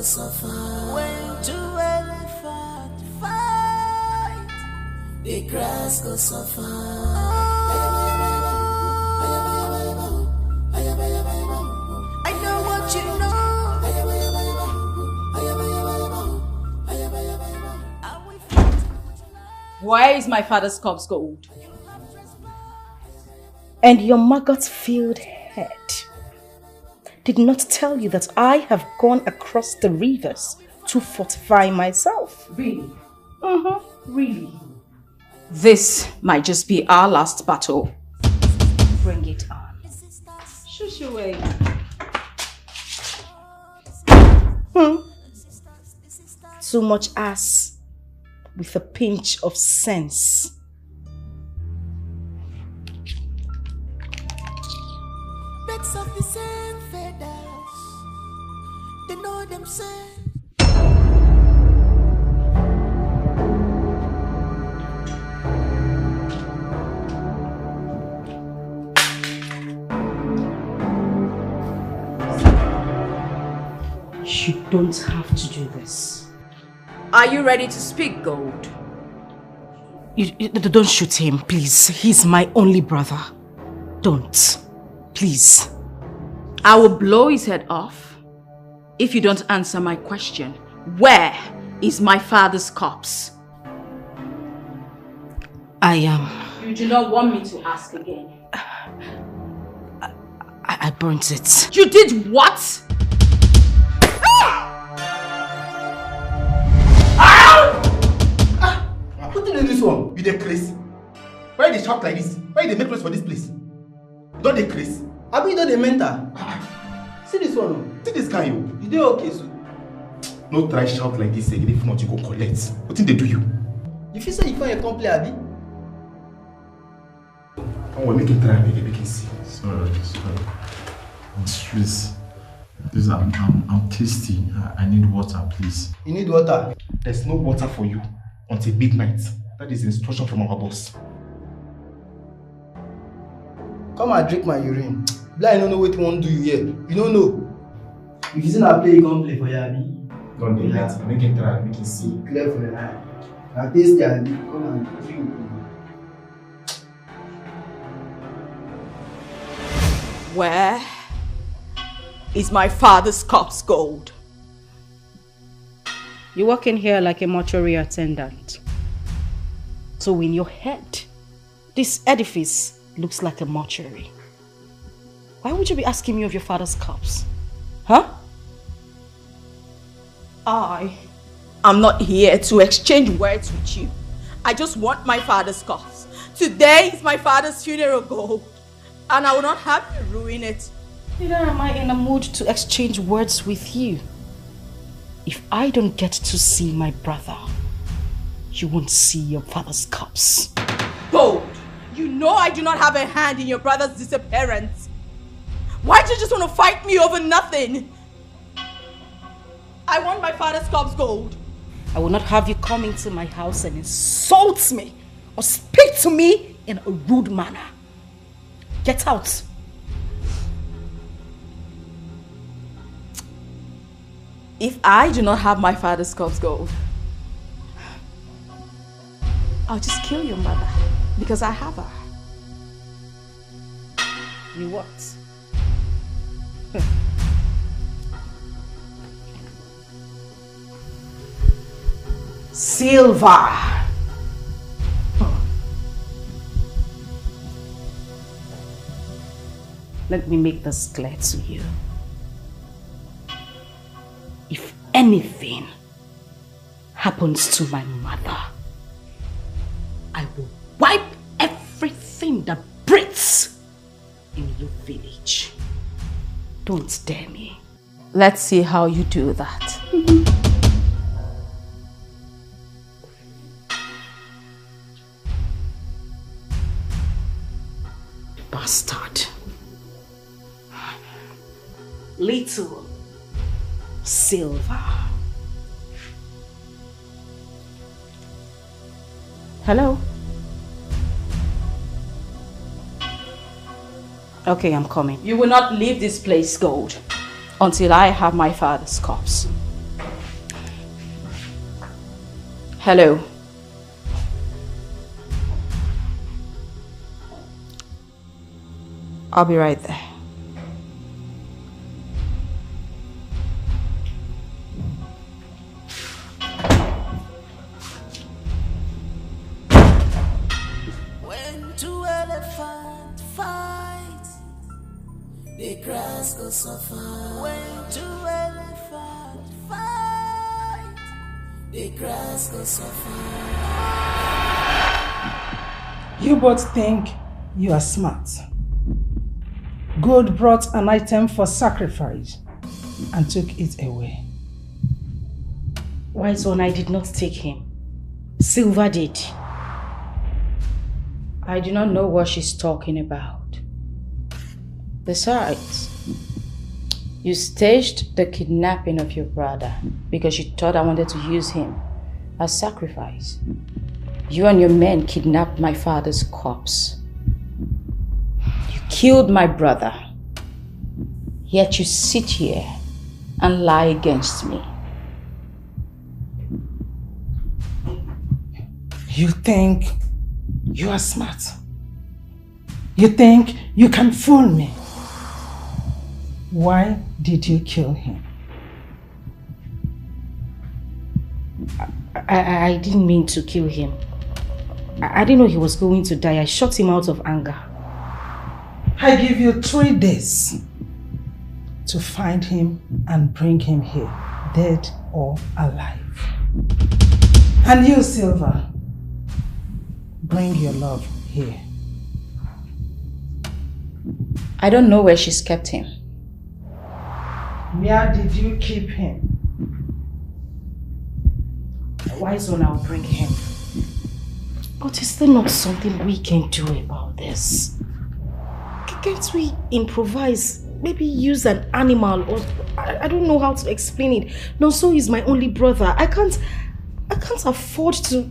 suffer. When two elephants fight, the grass go suffer. I know what you know. Where is my father's corpse gold? And your maggot-filled head did not tell you that I have gone across the rivers to fortify myself. Really? Really. This might just be our last battle. Bring it on. Shush away. Too much ass with a pinch of sense. Birds of the same feathers, they know themselves. You don't have to do this. Are you ready to speak, Gold? You don't shoot him, please. He's my only brother. Don't. Please. I will blow his head off if you don't answer my question. Where is my father's corpse? I am. You do not want me to ask again. I burnt it. You did what? What is this one? You dey craze? Why they shout like this? Why they make noise for this place? Don't they craze? Abi you don dey mental? See this one. See this guy, you. You dey okay so? No try shout like this again. If not, you go collect. What thing they do you? You feel say you find a complaint, Abi? Oh, we make him try, make him see. Sorry. Please, I'm thirsty. I need water, please. You need water? There's no water for you until midnight. That is instruction from our boss. Come and drink my urine. Blind don't know what you want to do here. You don't know. If you see na play, you can't play for you, Abi. Don't do that. Make him try, make him see. Clear for your eye. Now taste it, Abi. Come and drink. Where is my father's corpse, Gold? You walk in here like a mortuary attendant. So in your head, this edifice looks like a mortuary. Why would you be asking me of your father's corpse? Huh? I am not here to exchange words with you. I just want my father's corpse. Today is my father's funeral, Gold. And I will not have you ruin it. Neither am I in a mood to exchange words with you. If I don't get to see my brother, you won't see your father's corpse. Gold, you know I do not have a hand in your brother's disappearance. Why do you just want to fight me over nothing? I want my father's corpse, Gold. I will not have you come into my house and insult me or speak to me in a rude manner. Get out. If I do not have my father's corpse, Gold, I'll just kill your mother because I have her. You what? Silver. Let me make this clear to you. If anything happens to my mother, I will wipe everything that breathes in your village. Don't dare me. Let's see how you do that. Bastard. Little silver. Hello? Okay, I'm coming. You will not leave this place, Gold, until I have my father's corpse. Hello. I'll be right there. When two elephants fight, the grass goes suffer. When two elephants fight, the grass goes suffer. You both think you are smart. God brought an item for sacrifice and took it away. Wise one, I did not take him. Silver did. I do not know what she's talking about. Besides, you staged the kidnapping of your brother because you thought I wanted to use him as sacrifice. You and your men kidnapped my father's corpse. You killed my brother. Yet you sit here and lie against me. You think you are smart. You think you can fool me. Why did you kill him? I didn't mean to kill him. I didn't know he was going to die. I shot him out of anger. I give you 3 days to find him and bring him here, dead or alive. And you, Silver, bring your love here. I don't know where she's kept him. Where did you keep him? Wise one, I'll bring him. But is there not something we can do about this? Can't we improvise? Maybe use an animal, or I don't know how to explain it. Nonso is my only brother. I can't afford to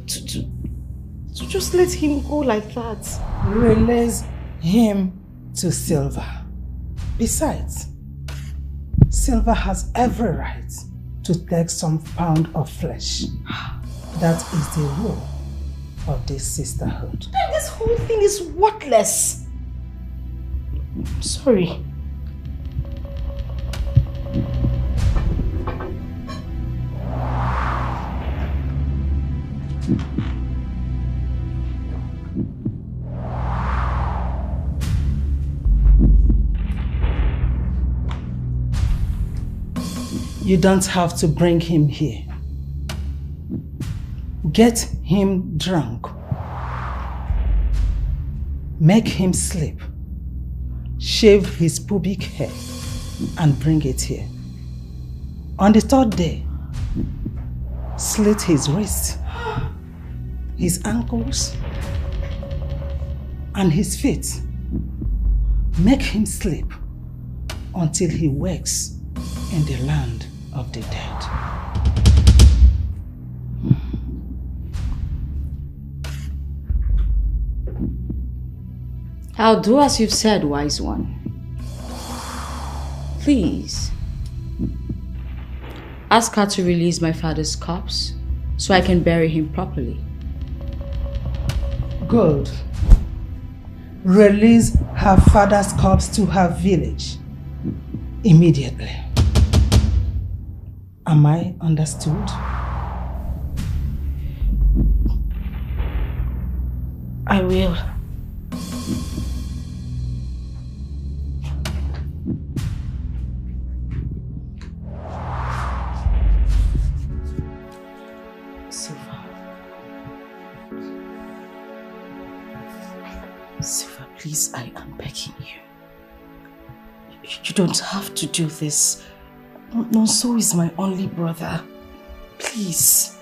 just let him go like that. Release him to Silver. Besides, Silver has every right to take some pound of flesh. That is the rule of this sisterhood. This whole thing is worthless. I'm sorry. You don't have to bring him here. Get him drunk. Make him sleep. Shave his pubic hair and bring it here. On the 3rd day, slit his wrists, his ankles, and his feet. Make him sleep until he wakes in the land of the dead. I'll do as you've said, wise one. Please, ask her to release my father's corpse so I can bury him properly. Good. Release her father's corpse to her village immediately. Am I understood? I will. Silver, please, I am begging you. You don't have to do this. Nonso is my only brother. Please.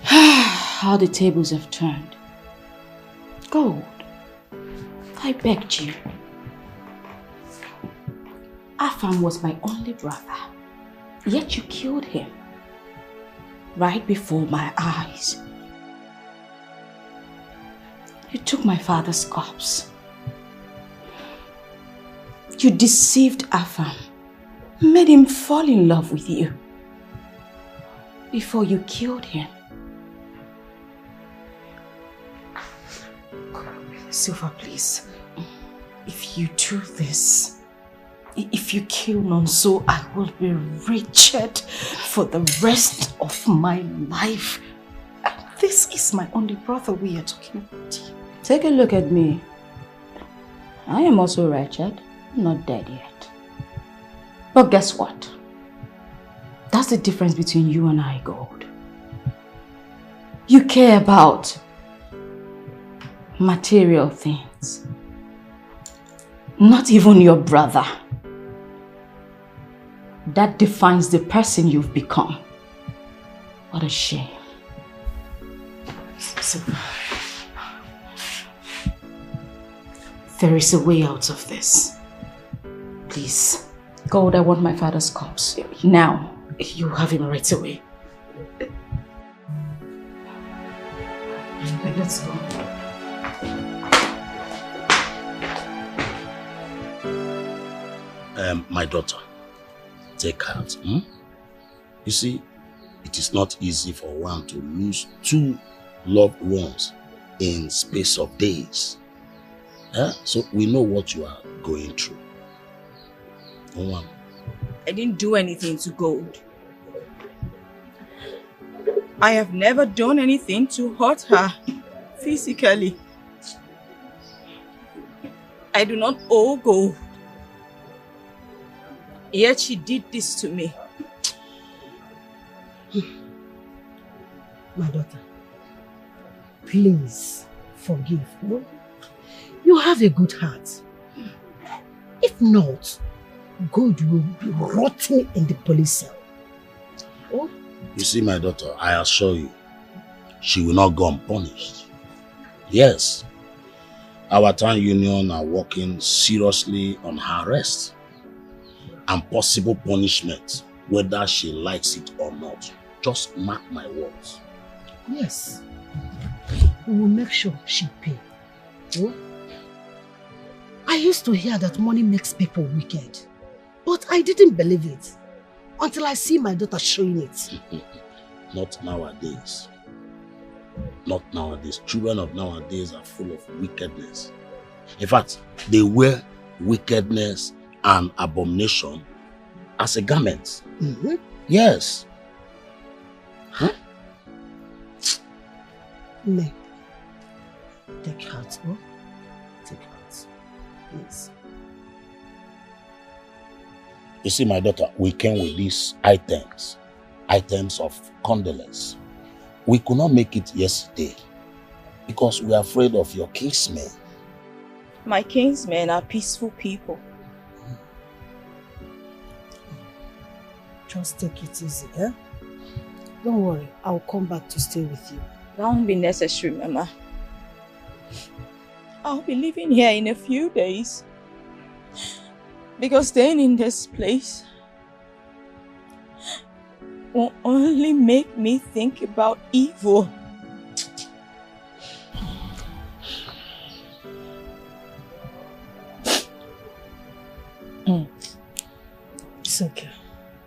How the tables have turned. Gold, I begged you. Afam was my only brother, yet you killed him right before my eyes. You took my father's corpse. You deceived Afam, made him fall in love with you. before you killed him. Silver, please. If you do this, if you kill Nonso, I will be wretched for the rest of my life. And this is my only brother we are talking about. Take a look at me. I am also wretched. I'm not dead yet. But guess what? That's the difference between you and I, Gold. You care about material things. Not even your brother. That defines the person you've become. What a shame. There is a way out of this. Please. Gold, I want my father's corpse. Now. You have him right away. Let's go. My daughter, take heart. You see, it is not easy for one to lose two loved ones in space of days. So we know what you are going through. I didn't do anything to Gold. I have never done anything to hurt her physically. I do not owe Gold. Yet she did this to me. My daughter, please forgive. You have a good heart. If not, God will be rotting in the police cell. You see, my daughter, I assure you, she will not go unpunished. Yes, our town union are working seriously on her arrest and possible punishment, whether she likes it or not. Just mark my words. Yes, we will make sure she pay. I used to hear that money makes people wicked, but I didn't believe it until I see my daughter showing it. Not nowadays. Not nowadays. Children of nowadays are full of wickedness. In fact, they wear wickedness and abomination as a garment. Yes. No. Take heart, Take heart. Please. You see, my daughter, we came with these items of condolence. We could not make it yesterday because we are afraid of your kinsmen. My kinsmen are peaceful people. Just take it easy, eh? Don't worry, I'll come back to stay with you. That won't be necessary, Mama. I'll be leaving here in a few days. Because staying in this place will only make me think about evil. It's okay.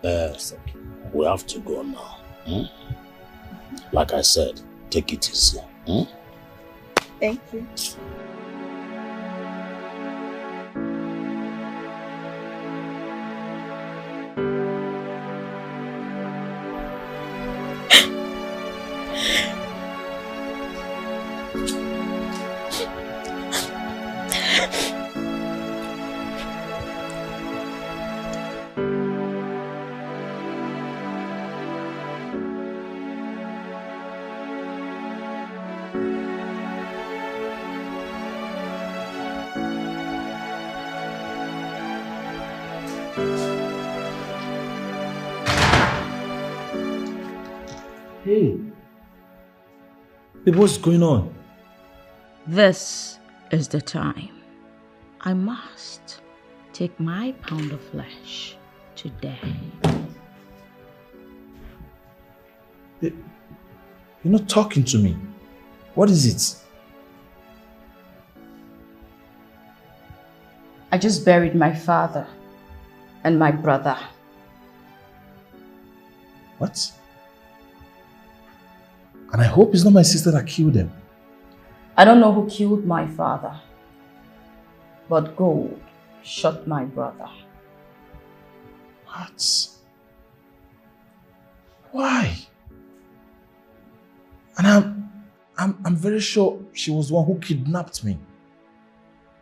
It's okay. We have to go now. Like I said, take it easy. Thank you. Hey, babe, what's going on? This is the time. I must take my pound of flesh today. You're not talking to me. What is it? I just buried my father and my brother. What? And I hope it's not my sister that killed them. I don't know who killed my father, but gold shot my brother. What? Why? And I'm very sure she was the one who kidnapped me.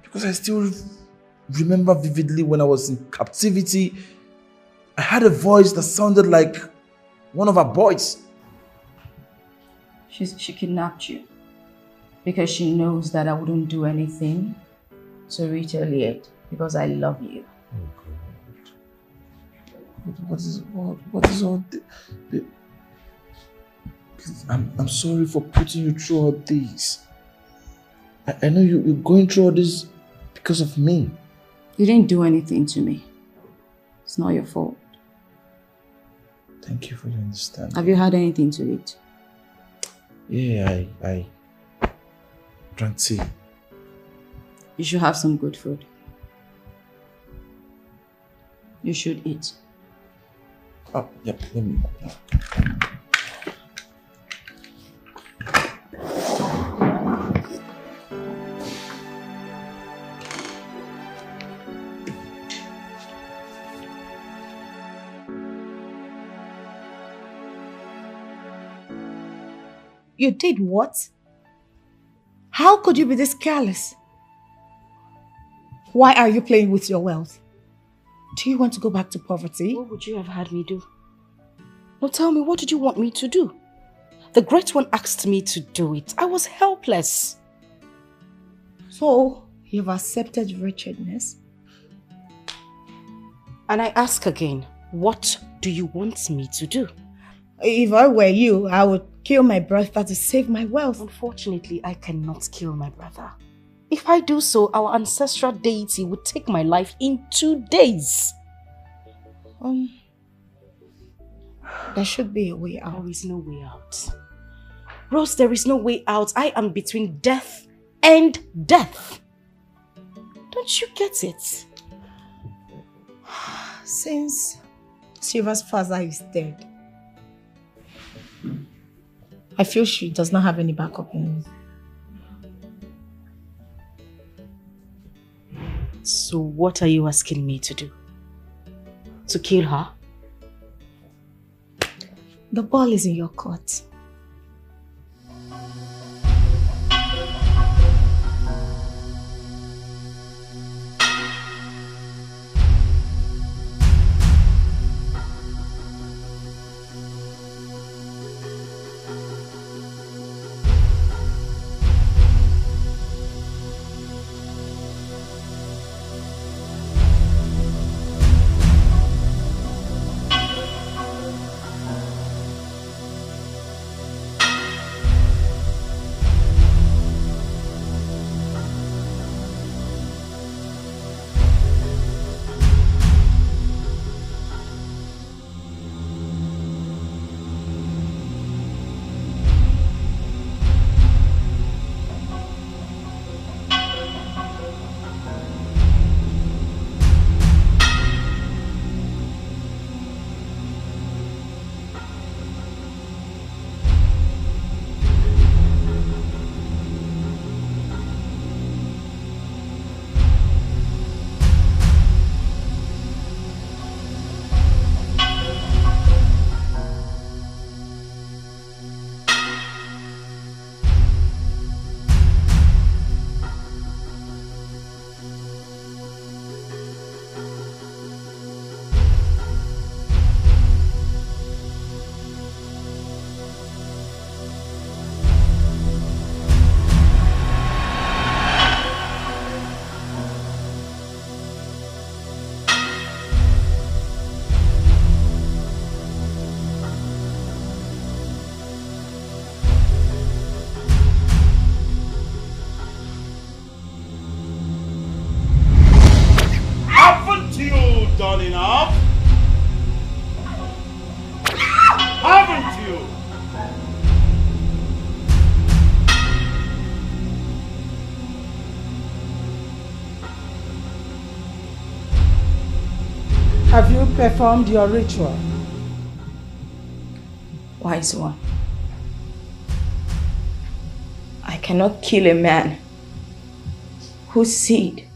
Because I still remember vividly when I was in captivity, I had a voice that sounded like one of our boys. She kidnapped you because she knows that I wouldn't do anything to retaliate because I love you. Oh God. What is all this? Please, I'm sorry for putting you through all this. I know you're going through all this because of me. You didn't do anything to me. It's not your fault. Thank you for your understanding. Have you had anything to eat? Yeah, I drank tea. You should have some good food. You should eat. Oh, yep, let me. You did what? How could you be this careless? Why are you playing with your wealth? Do you want to go back to poverty? What would you have had me do? Now tell me, what did you want me to do? The Great One asked me to do it. I was helpless. So, you've accepted wretchedness? And I ask again, what do you want me to do? If I were you, I would kill my brother to save my wealth. Unfortunately, I cannot kill my brother. If I do so, our ancestral deity would take my life in 2 days. There should be a way out. There is no way out. Rose, there is no way out. I am between death and death. Don't you get it? Since Silva's father is dead, I feel she does not have any backup in me. So what are you asking me to do? To kill her? The ball is in your court. done enough? Haven't you? Have you performed your ritual? Wise one. cannot kill a man whose seed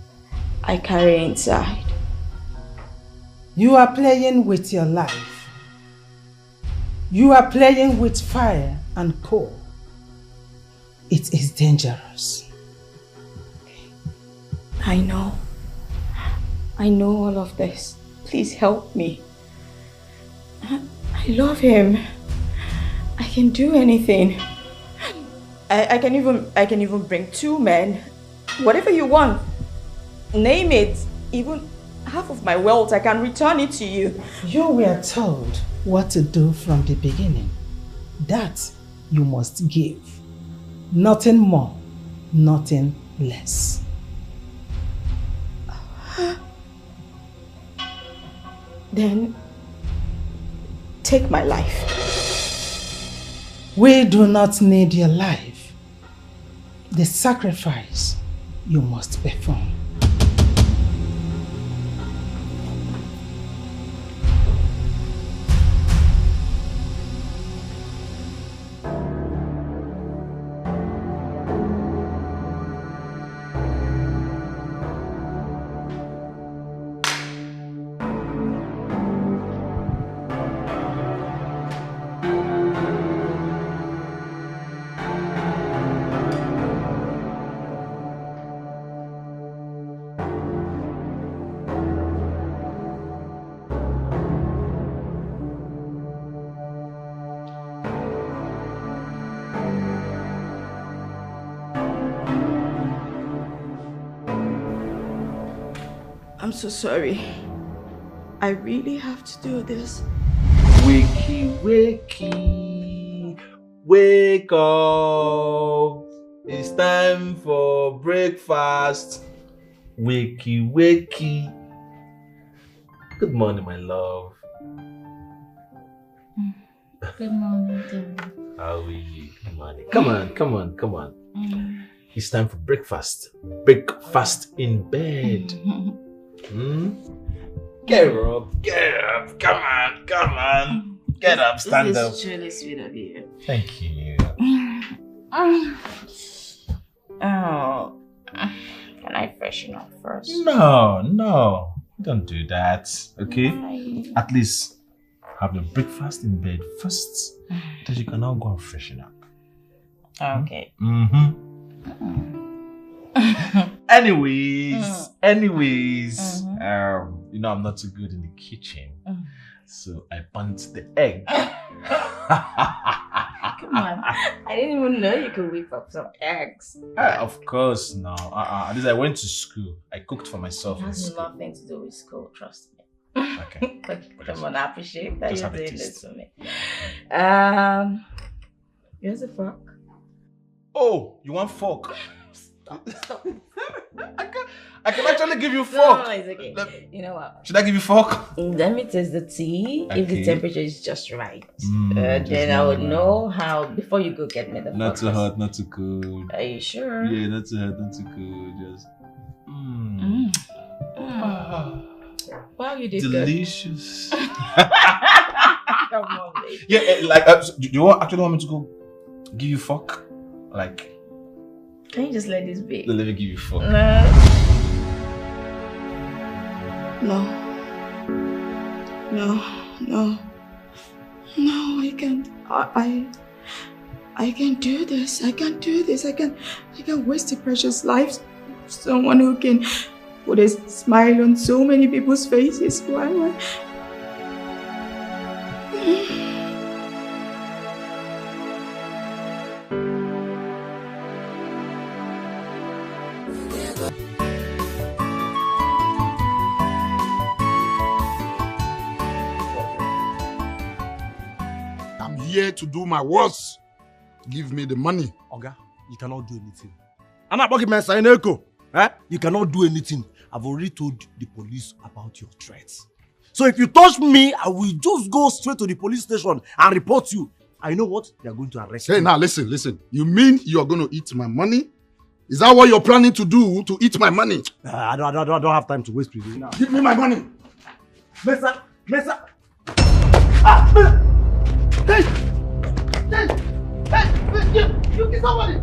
I carry inside. You are playing with your life. You are playing with fire and coal. It is dangerous. I know. I know all of this. Please help me. I love him. I can do anything. I can even bring 2 men. Whatever you want. Name it. Even half of my wealth, I can return it to you. You were told what to do from the beginning. That you must give. Nothing more, nothing less. Then take my life. We do not need your life. The sacrifice you must perform. I'm so sorry. I really have to do this. Wakey, wakey, wake up. It's time for breakfast. Wakey, wakey. Good morning, my love. Good morning, dear. How are you? Good morning. Come on, come on, come on. It's time for breakfast. Breakfast in bed. Get up, come on, come on. Get up, stand up. This is truly sweet of you. Thank you. Oh, can I freshen up first? No, don't do that, okay? At least have your breakfast in bed first, then you can now go and freshen up. Okay. Anyways, you know I'm not too good in the kitchen, so I burnt the egg. Come on, I didn't even know you could whip up some eggs. Of course, no. At least I went to school. I cooked for myself. It has nothing to do with school, trust me. Okay. Come on, I appreciate that you're doing this for me. Here's a fork. Oh, you want fork? Stop. I can actually give you fork. No, it's okay. You know what? Should I give you fork? Let me taste the tea. Okay. If the temperature is just right, then I would know how. Before you go get me the fork. Not too hot, not too cold. Are you sure? Yeah, not too hot, not too cold. Just. Wow, you did delicious. Good. Come on, baby. Yeah, like, do you actually want me to go give you fork? Like. Can you just let this be? Let me give you fork. No, I can't. I can't do this. I can't do this. I can't waste the precious lives of someone who can put a smile on so many people's faces. Why? Here to do my worst. Give me the money. Oga, you cannot do anything. You cannot do anything. I've already told the police about your threats. So if you touch me, I will just go straight to the police station and report you. I know what? They are going to arrest you. Hey, now listen. You mean you are going to eat my money? Is that what you're planning to do, to eat my money? I don't have time to waste with you now. Give me my money. Mesa! Hey, you kill somebody!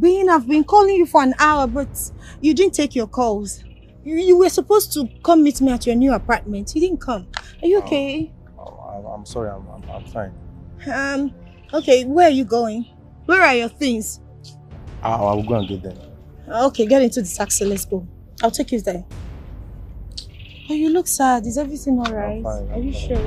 been? I've been calling you for an hour, but you didn't take your calls. You were supposed to come meet me at your new apartment. You didn't come. Are you okay? I'm sorry, I'm fine. Okay, where are you going? Where are your things? I will go and get them. Okay, get into the taxi, let's go. I'll take you there. Oh, you look sad. Is everything alright? Are you sure?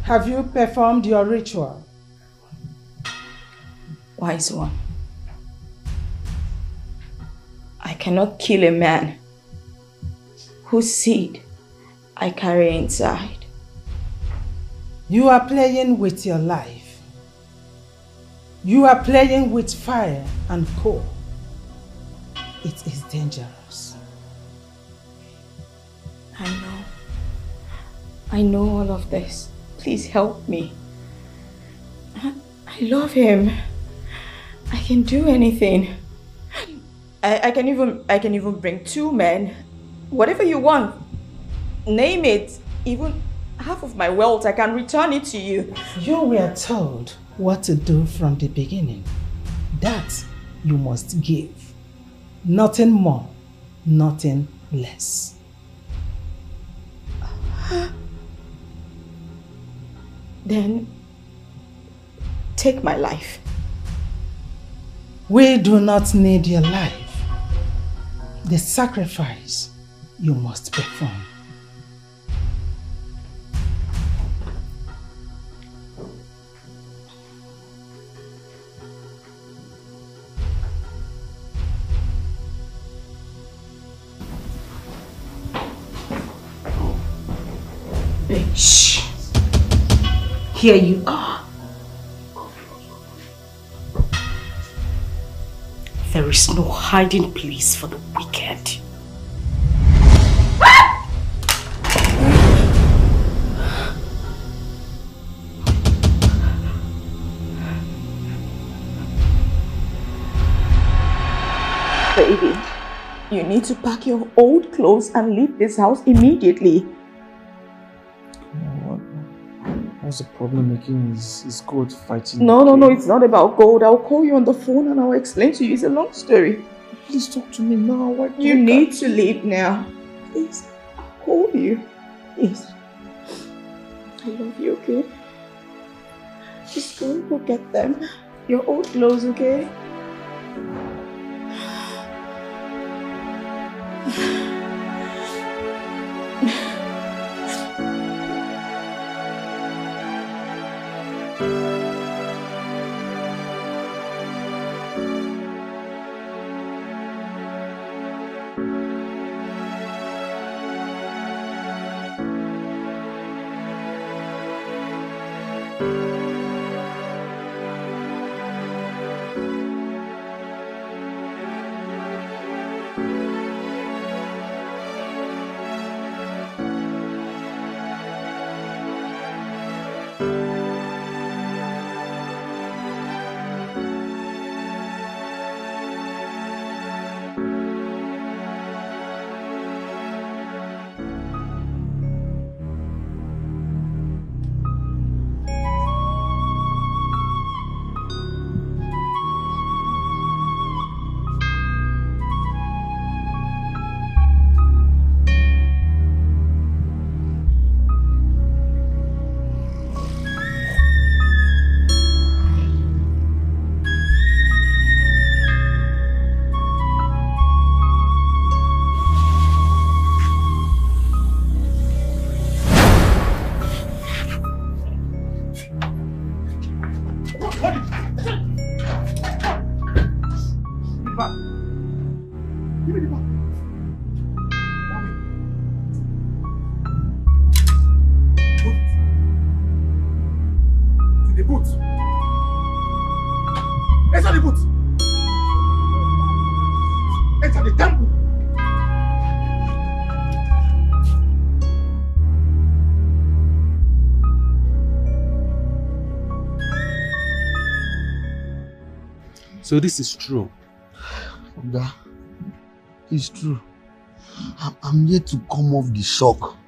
Have you performed your ritual? Wise one. I cannot kill a man whose seed I carry inside. You are playing with your life. You are playing with fire and coal. It is dangerous. I know. I know all of this. Please help me. I love him. I can do anything. I can even bring 2 men. Whatever you want. Name it. Even half of my wealth, I can return it to you. You were told what to do from the beginning. That you must give. Nothing more, nothing less. Then take my life. We do not need your life. The sacrifice you must perform. Shh. Here you are. There is no hiding place for the wicked. Baby, you need to pack your old clothes and leave this house immediately. What's the problem making is God fighting? No, it's not about gold. I'll call you on the phone and I'll explain to you. It's a long story. Please talk to me now. You need to leave now. Please, I'll call you. Please. I love you, okay? Just go get them. Your old clothes, okay? So this is true? Oga, it's true. I'm yet to come off the shock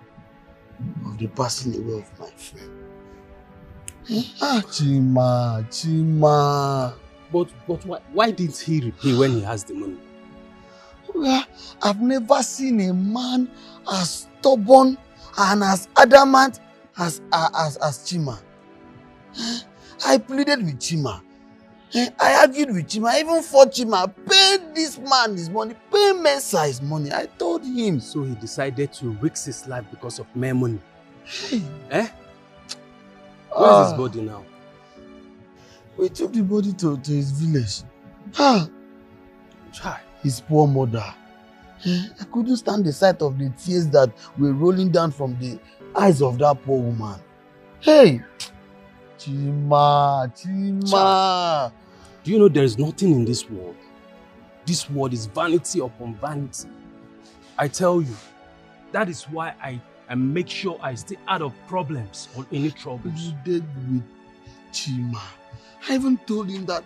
of the passing away of my friend. Chima. But why didn't he repay when he has the money? Oga, I've never seen a man as stubborn and as adamant as Chima. I pleaded with Chima. I argued with Chima. I even fought Chima. Pay this man his money. Pay Mensa his money. I told him. So he decided to risk his life because of mere money. Eh? Where's his body now? We took the body to his village. His poor mother. I couldn't stand the sight of the tears that were rolling down from the eyes of that poor woman. Hey! Chima. Do you know there is nothing in this world? This world is vanity upon vanity. I tell you, that is why I make sure I stay out of problems or any troubles. You did with Chima. I even told him that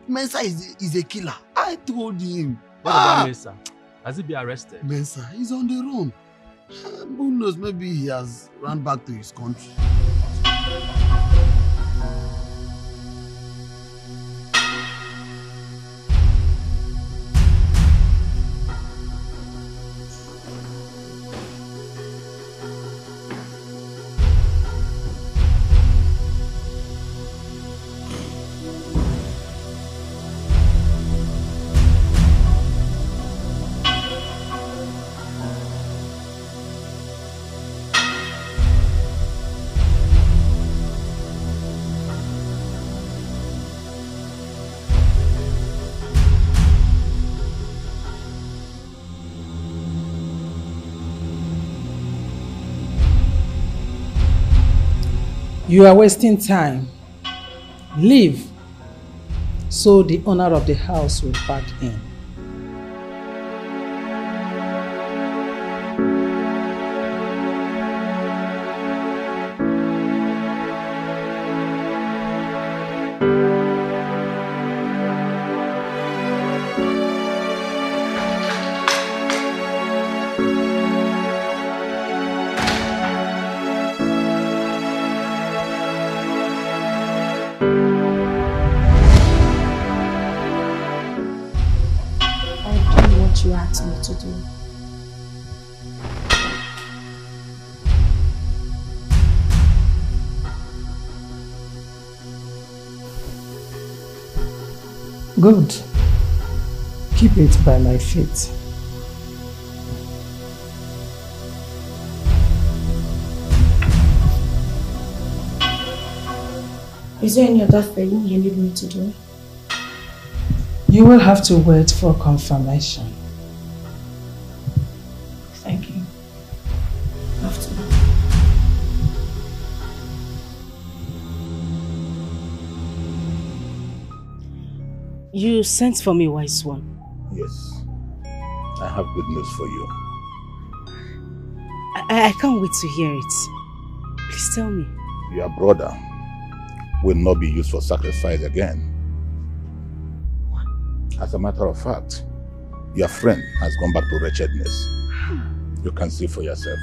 Mensa is a killer. I told him. What about Mensa? Has he been arrested? Mensa, he's on the run. Who knows, maybe he has run back to his country. You are wasting time. Leave, so the owner of the house will pack in. You asked me to do. Good. Keep it by my feet. Is there any other thing you need me to do? You will have to wait for confirmation. Thank you. Have to. You sent for me, wise one. Yes. I have good news for you. I can't wait to hear it. Please tell me. Your brother will not be used for sacrifice again. As a matter of fact, your friend has gone back to wretchedness. You can see for yourself.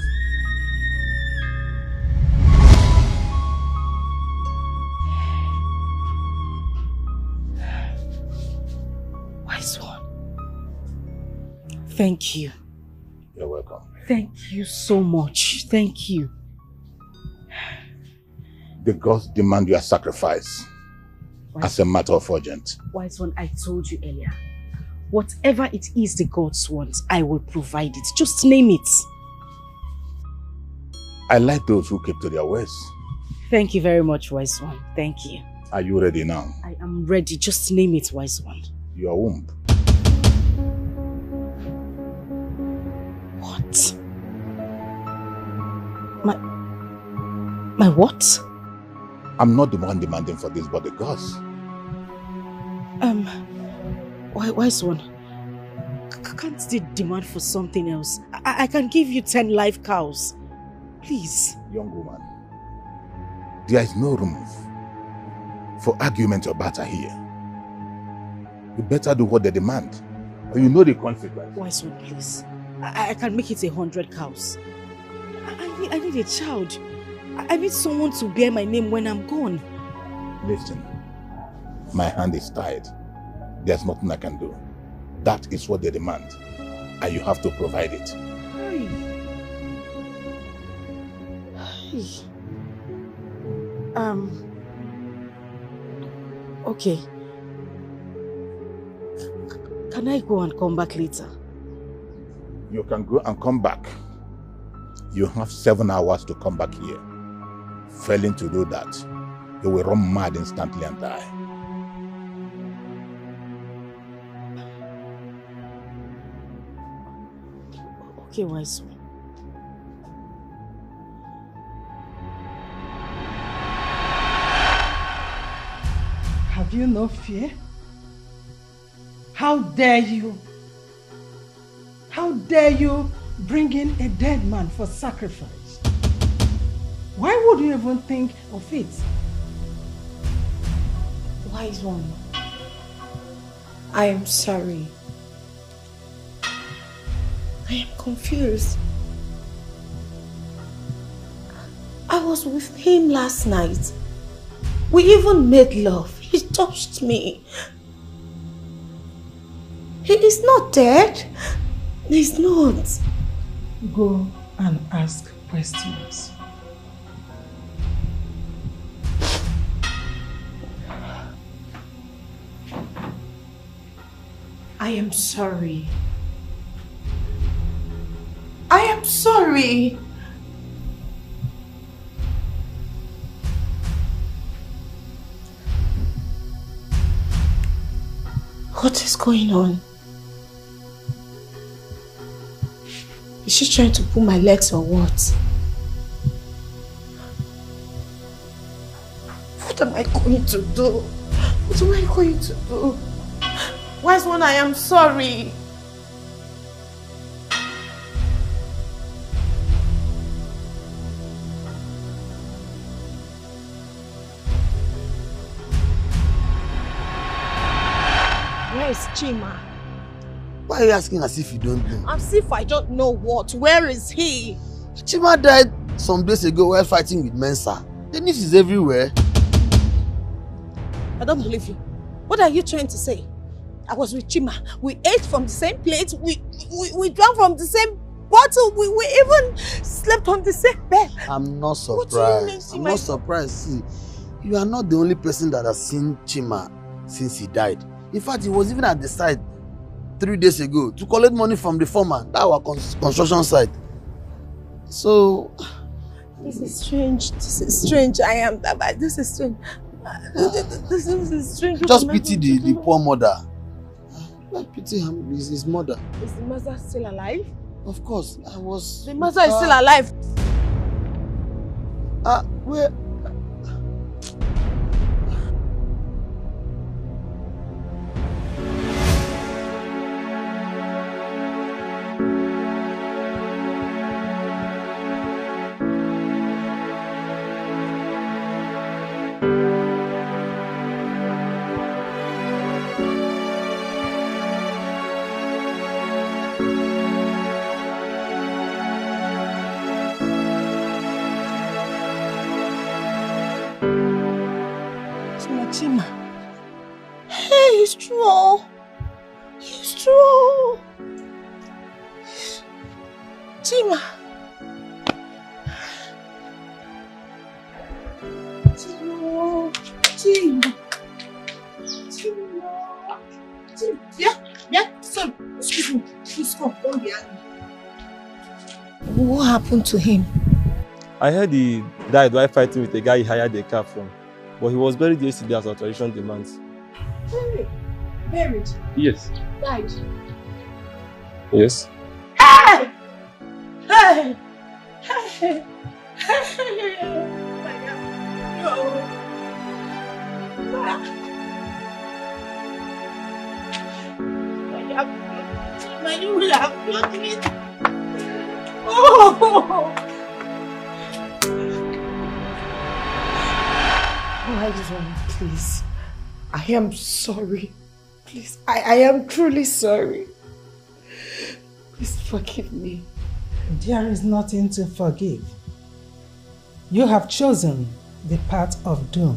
Wise one. Thank you. You're welcome. Thank you so much. Thank you. The gods demand your sacrifice as a matter of urgent. Wise one, I told you earlier. Whatever it is the gods want, I will provide it. Just name it. I like those who keep to their words. Thank you very much, wise one. Thank you. Are you ready now? I am ready. Just name it, wise one. Your womb. What? My what? I'm not the one demanding for this, but the gods. Wise one, can't they demand for something else? I can give you 10 live cows. Please. Young woman, there is no room for argument or battle here. You better do what they demand, or you know the consequence. Wise one, please. I can make it 100 cows. I need a child. I need someone to bear my name when I'm gone. Listen, my hand is tied. There's nothing I can do. That is what they demand, and you have to provide it. Okay. Can I go and come back later? You can go and come back. You have 7 hours to come back here. Failing to do that, you will run mad instantly and die. Okay, wise one. Have you no fear? How dare you? How dare you bring in a dead man for sacrifice? Why would you even think of it? Wise one, I am sorry. I am confused. I was with him last night. We even made love. He touched me. He is not dead. He's not. Go and ask questions. I am sorry. I am sorry. What is going on? Is she trying to pull my legs or what? What am I going to do? What am I going to do? Wise one, I am sorry. Where is Chima? Why are you asking as if you don't know? As if I don't know what. Where is he? Chima died some days ago while fighting with Mensa. The news is everywhere. I don't believe you. What are you trying to say? I was with Chima. We ate from the same plate. We drank from the same bottle. We even slept on the same bed. I'm not surprised. What do you mean, I'm not surprised. See, you are not the only person that has seen Chima since he died. In fact, he was even at the site 3 days ago to collect money from the foreman, that our construction site. So, this is strange. This is strange. I am that bad. This is strange. This is strange. Just pity the poor mother. Like pity him, his mother. Is the mother still alive? Of course, I was. The mother is still alive. Where? Chima. Hey, he's strong. He's strong. Chima. Chima. Yeah, son, excuse me. Please come, don't be angry. What happened to him? I heard he died while fighting with a guy he hired a car from. But he was buried yesterday as our tradition demands. Buried? Yes. Died? Yes. Hey! Hey! Hey! Hey! Oh my God. No. You will have killed me. Oh! Why, please. I am sorry. Please, I am truly sorry. Please forgive me. There is nothing to forgive. You have chosen the path of doom.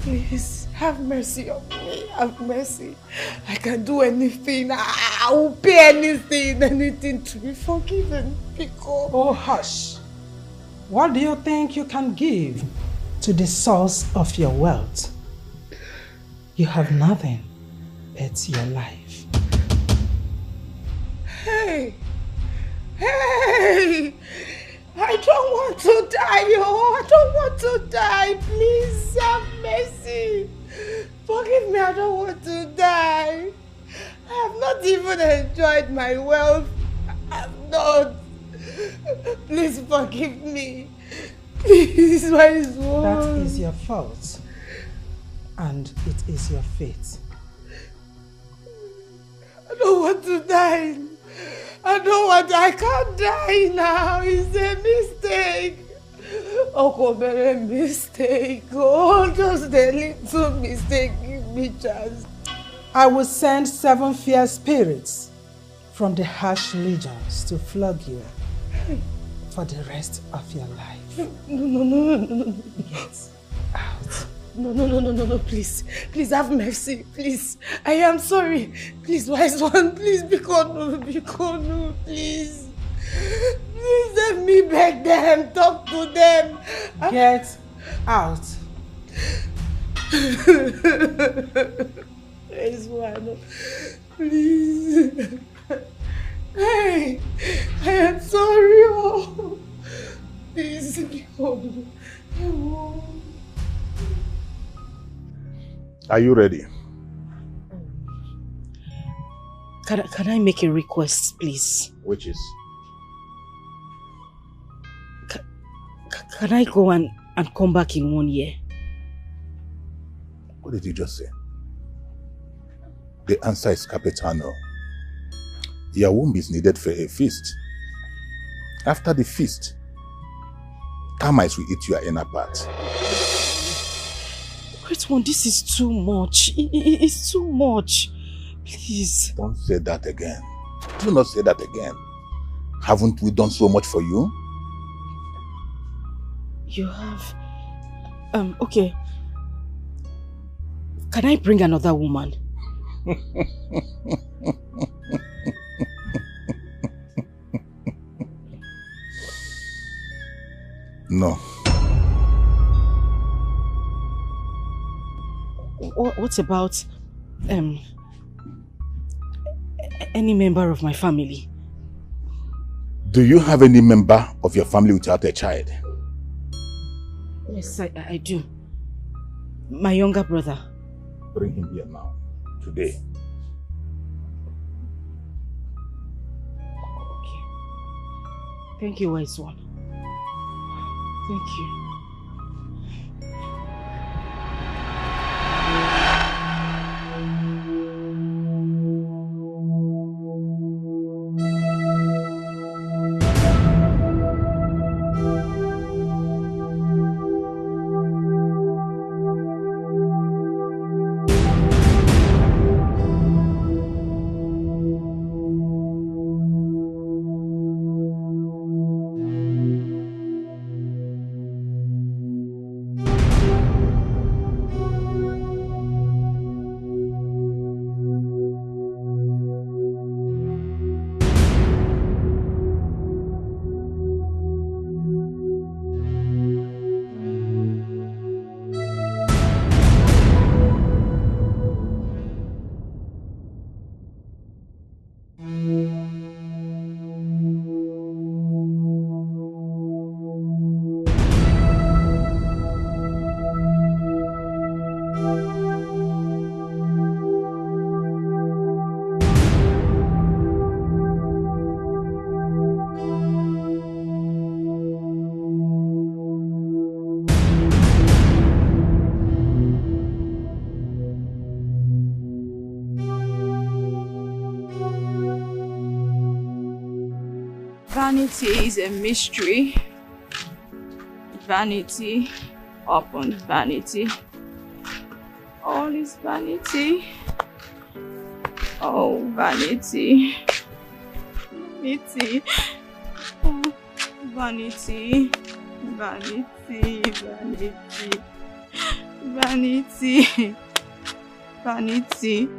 Please, have mercy on me. Have mercy. I can do anything. I will pay anything to be forgiven. Because... Oh, hush. What do you think you can give to the source of your wealth? You have nothing but your life. Hey! Hey! I don't want to die, oh! I don't want to die! Please have mercy! Forgive me, I don't want to die! I have not even enjoyed my wealth. I have not. Please forgive me. Please, why is one? That is your fault. And it is your fate. I don't want to die. I can't die now. It's a mistake. Oh, a mistake. Oh, just a little mistake. Give me chance. I will send 7 fierce spirits from the harsh legions to flog you for the rest of your life. No. Get out. No, please. Please have mercy. Please. I am sorry. Please, wise one. Please, Bikono, please. Please let me beg them. Talk to them. Get out. Wise one. Please. Hey, I am sorry. Oh. Please, Bikono. Are you ready? Can I make a request, please? Which is? Can I go and come back in 1 year? What did you just say? The answer is capitano. Your womb is needed for a feast. After the feast, termites will eat your inner part. Great one, this is too much. It's too much. Please. Don't say that again. Do not say that again. Haven't we done so much for you? You have... okay. Can I bring another woman? No. What about any member of my family? Do you have any member of your family without a child? Yes, I do. My younger brother. Bring him here now, today. Okay. Thank you, wise one. Thank you. Vanity is a mystery. Vanity upon vanity. All is vanity. Oh, vanity. Vanity. Oh, vanity. Vanity. Vanity. Vanity. Vanity.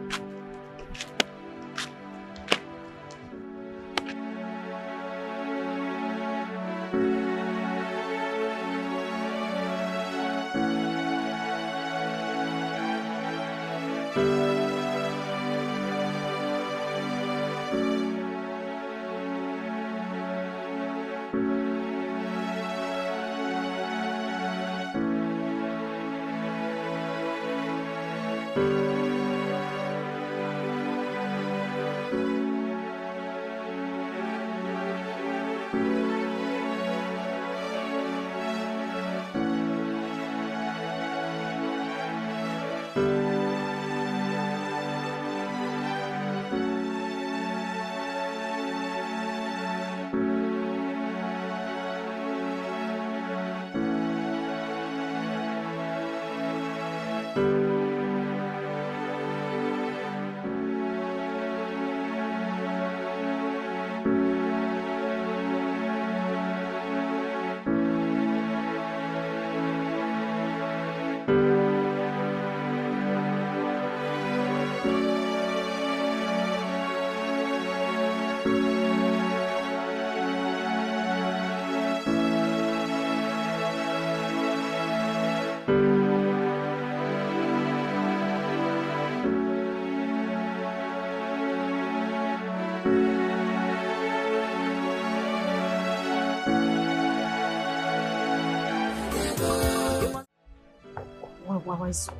Why, son?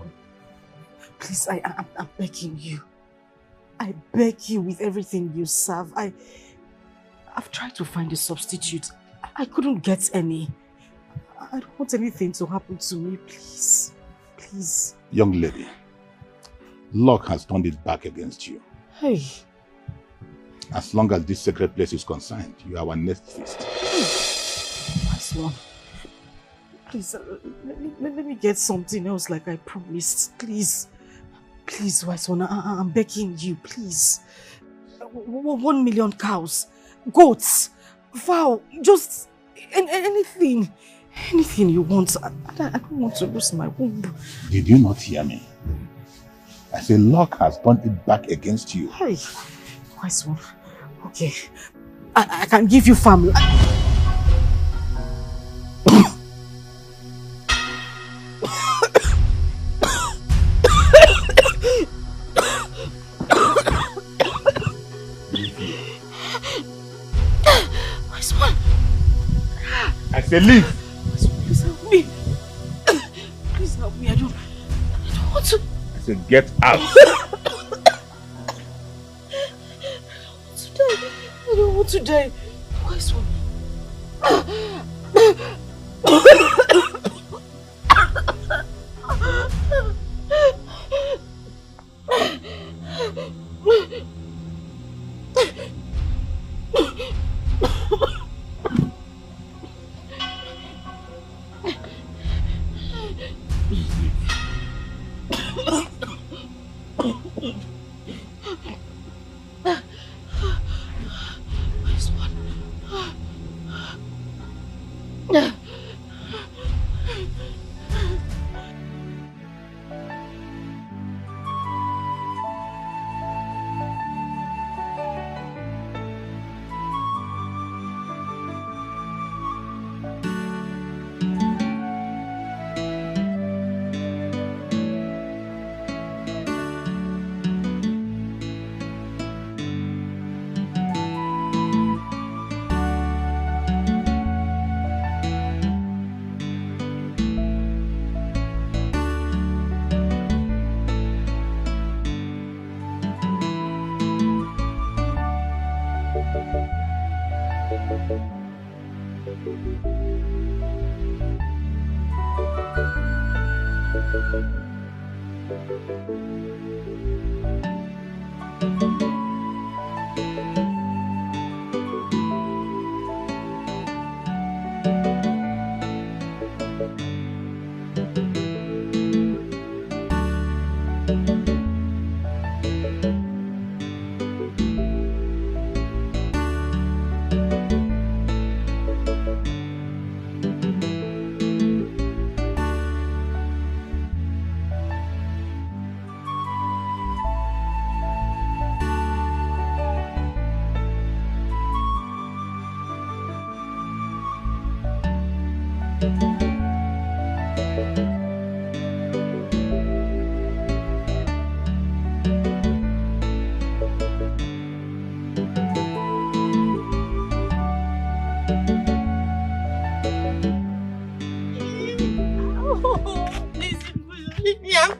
Please, I'm begging you. I beg you with everything you serve. I've tried to find a substitute. I couldn't get any. I don't want anything to happen to me, please. Please. Young lady, luck has turned its back against you. Hey. As long as this sacred place is concerned, you are our next feast. Wise one. Please, let me get something else like I promised. Please. Please, wise one, I'm begging you, please. 1 million cows, goats, vow, just anything. Anything you want. I don't want to lose my womb. Did you not hear me? I say luck has turned it back against you. Hey, wise one. Okay. I can give you family. I say leave. Please help me. Please help me. I don't want to. I say get out. I don't want to die. Wise one.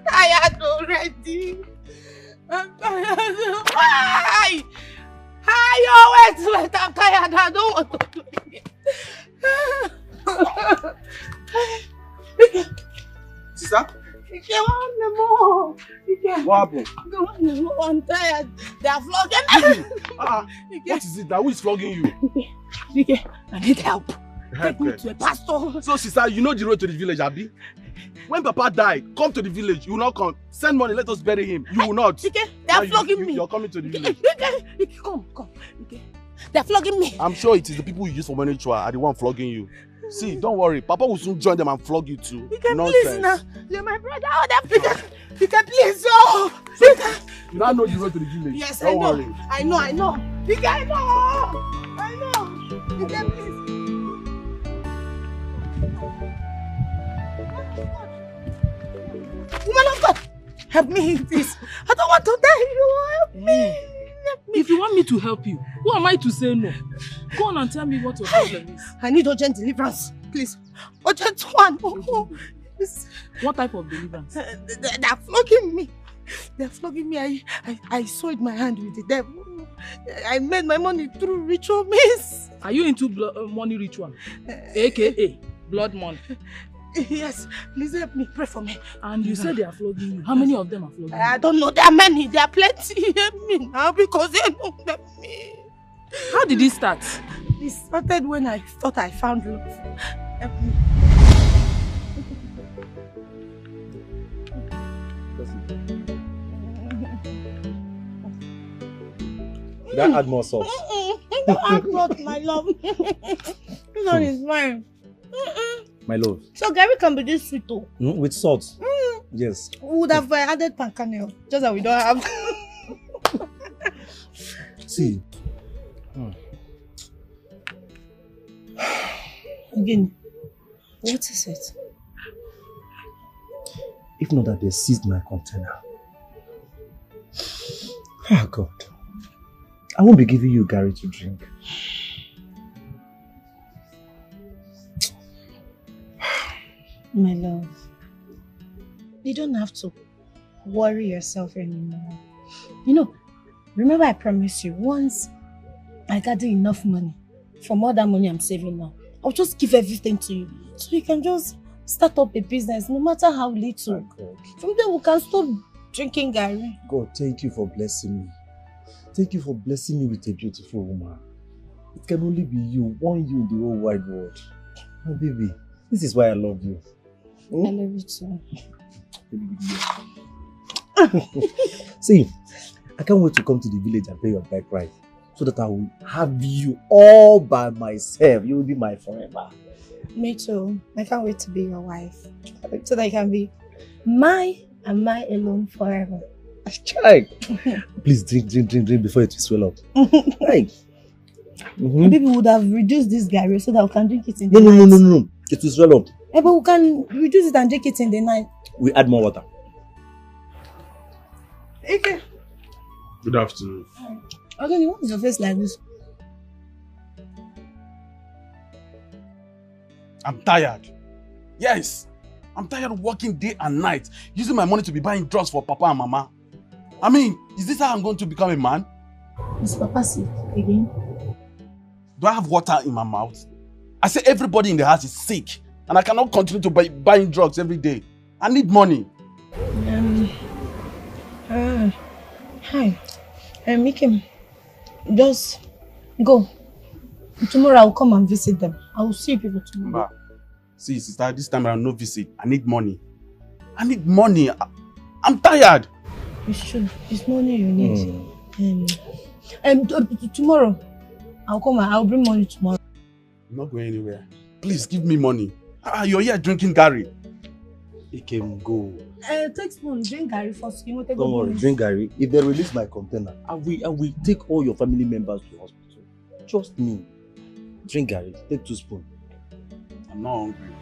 tired already. I'm tired. Why? Wait, I'm tired. I don't want to do it. Sister? What happened? I'm tired. They are flogging me. What is it? Who is flogging you? I need help. Take me to a pastor. So, sister, you know the road to the village, Abi? When Papa died, come to the village. You will not come. Send money, let us bury him. You will not. They are flogging me. You're coming to the village. Come. They are flogging me. I'm sure it is the people you use for money ritual are the one flogging you. See, don't worry. Papa will soon join them and flog you too. Please now. You're my brother. You can please. You now know the road to the village. Yes, don't I know. Worry. I know. I know. You can please. Woman of God, help me, please. I don't want to die. You help me. If you want me to help you, who am I to say no? Go on and tell me what your problem is. I need urgent deliverance, please. Urgent one. What type of deliverance? They're flogging me. They're flogging me. I soiled my hand with the devil. I made my money through ritual means. Are you into money ritual? AKA blood money? Yes, please help me, pray for me. And you said they are flogging you. How many of them are flogging you? I don't know, there are many, there are plenty. Help me now because they don't help me. How did it start? It started when I thought I found love. Help me. Should I add more salt? Don't add salt, my love. This one is fine. My love. So Gary can be this sweet too. With salt. Yes. We would have added pan kernel, just that we don't have. See. Again, what is it? If not that they seized my container. Oh God. I won't be giving you Gary to drink. My love, you don't have to worry yourself anymore. You know, remember I promised you, once I gather enough money, from all that money I'm saving now, I'll just give everything to you. So you can just start up a business, no matter how little. God. From there we can stop drinking Gary. God, thank you for blessing me. Thank you for blessing me with a beautiful woman. It can only be you, one you in the whole wide world. My baby, this is why I love you. I love you too. See, I can't wait to come to the village and pay your bike ride so that I will have you all by myself. You will be my forever. Me too. I can't wait to be your wife. So that I can be my and my alone forever. Child. Please drink before it will swell up. Right. Maybe we would have reduced this Gary so that we can drink it in the night. No. It will swell up. Yeah, but we can reduce it and drink it in the night. We add more water. Okay. Good afternoon. Okay, what is your face like this? I'm tired. Yes. I'm tired of working day and night, using my money to be buying drugs for Papa and Mama. I mean, is this how I'm going to become a man? Is Papa sick again? Do I have water in my mouth? I say everybody in the house is sick, and I cannot continue to buying drugs every day. I need money. Hi. Make him just go. Tomorrow I'll come and visit them. I will see people tomorrow. See, sister, this time around no visit. I need money. I need money. I'm tired. It's true. It's money you need. Tomorrow I'll come and I'll bring money tomorrow. I'm not going anywhere. Please give me money. You're here drinking Gary. He can go. Take spoon, drink Gary first. You Don't worry, drink Gary. If they release my container, I will take all your family members to hospital. Trust me. Drink Gary. Take 2 spoons. I'm not hungry.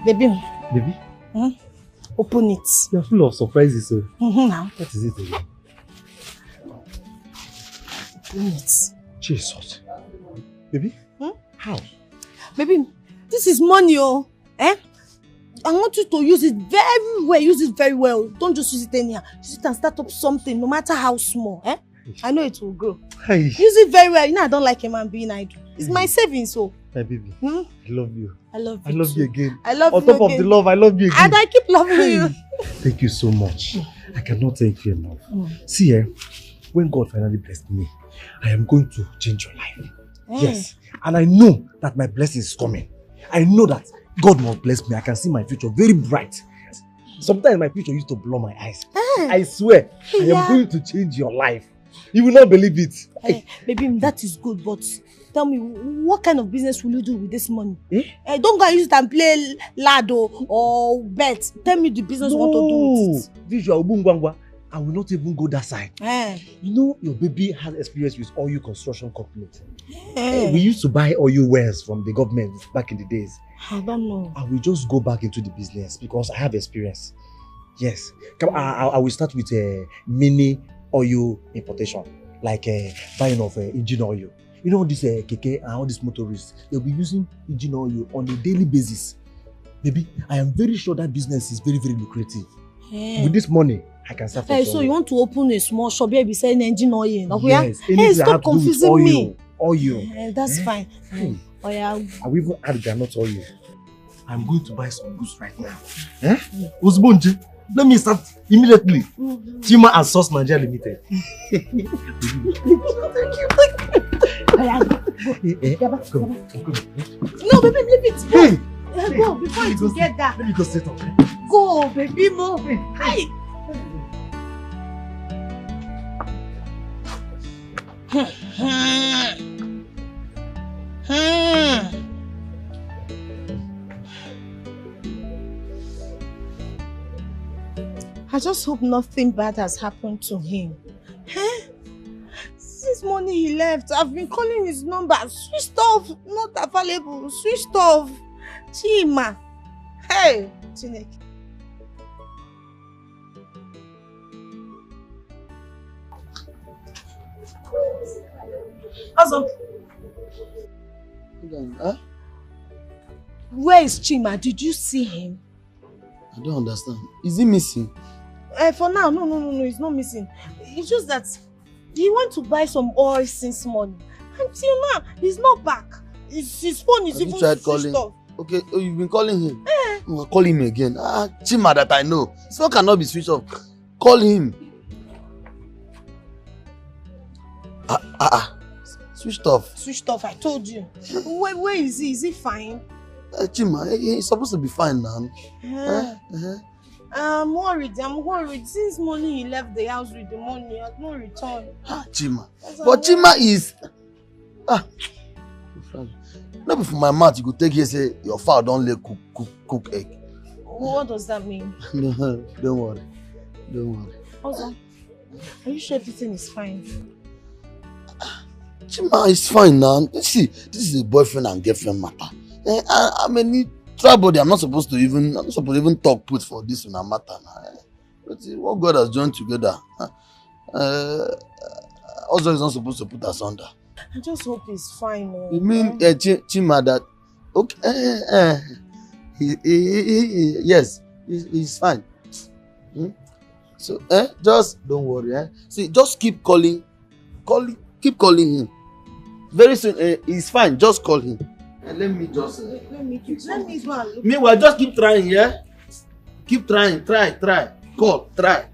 Baby. Baby? Open it. You're full of surprises, sir. Now. What is it again? Open it. Jesus. Baby? Hmm? How? Baby, This is money, oh. Eh? I want you to use it very well. Use it very well. Don't just use it anyhow. Use it and start up something, no matter how small. Eh? I know it will grow. Hey. Use it very well. You know I don't like a man being idle. It's my savings, so. My baby, I love you. I love you. I love you again. I love On you top again. of the love, I love you again. And I keep loving you. Thank you so much. I cannot thank you enough. See, when God finally blessed me, I am going to change your life. Yes. And I know that my blessing is coming. I know that God must bless me. I can see my future very bright. Sometimes my future used to blow my eyes. I swear, I am going to change your life. You will not believe it. Baby, that is good, but tell me, what kind of business will you do with this money? Don't go and use it and play lado or bet. Tell me the business you want to do with it. Visual Bungwangwa. I will not even go that side. You know, your baby has experience with oil construction companies. We used to buy oil wells from the government back in the days. I don't know. I will just go back into the business because I have experience. Yes. I will start with a mini oil importation, like buying of engine oil. You know, this keke and all these motorists, they'll be using engine oil on a daily basis. Baby, I am very sure that business is very, very lucrative. With this money, I can start. So you want to open a small shop here, be selling engine oil? Yes. Stop confusing me. Oil. That's fine. I will even add granite oil. I'm going to buy some goods right now. Uzbunji, let me start immediately. Chima and Sauce Nigeria Limited. Thank you. No, baby, leave it. Go. Go before you get that. Let me go set up. Go, baby, move. Hey. I just hope nothing bad has happened to him. Since morning he left, I've been calling his number. Switched off, not available. Switched off. Chima. Hey, Chineke. Awesome. Where is Chima? Did you see him? I don't understand. Is he missing? For now, no, he's not missing. It's just that he went to buy some oil since morning. Until now, he's not back. His phone is even switched off. Okay, you've been calling him? Call him again. Chima that I know. His phone cannot be switched off. Call him. Switched off. Switched off, I told you. Where is he? Is he fine? Chima, he's supposed to be fine now. I'm worried. Since morning he left the house with the money, he has not returned. Chima. But Chima is... No be for my mouth, you could take here say, your father don't let cook egg. What does that mean? No, don't worry. Also, are you sure everything is fine? Chima is fine now. See, this is a boyfriend and girlfriend matter. I'm a neutral body. I'm not supposed to even talk put for this in a matter now. But what God has joined together, also is not supposed to put us under. I just hope he's fine. You mean Chima that? Okay. Yes, he's fine. So just don't worry. See, just keep calling, keep calling him. Very soon, he's fine. Just call him. And let me go and look. Meanwhile, just keep trying, yeah? Keep trying. Try. Call. Try.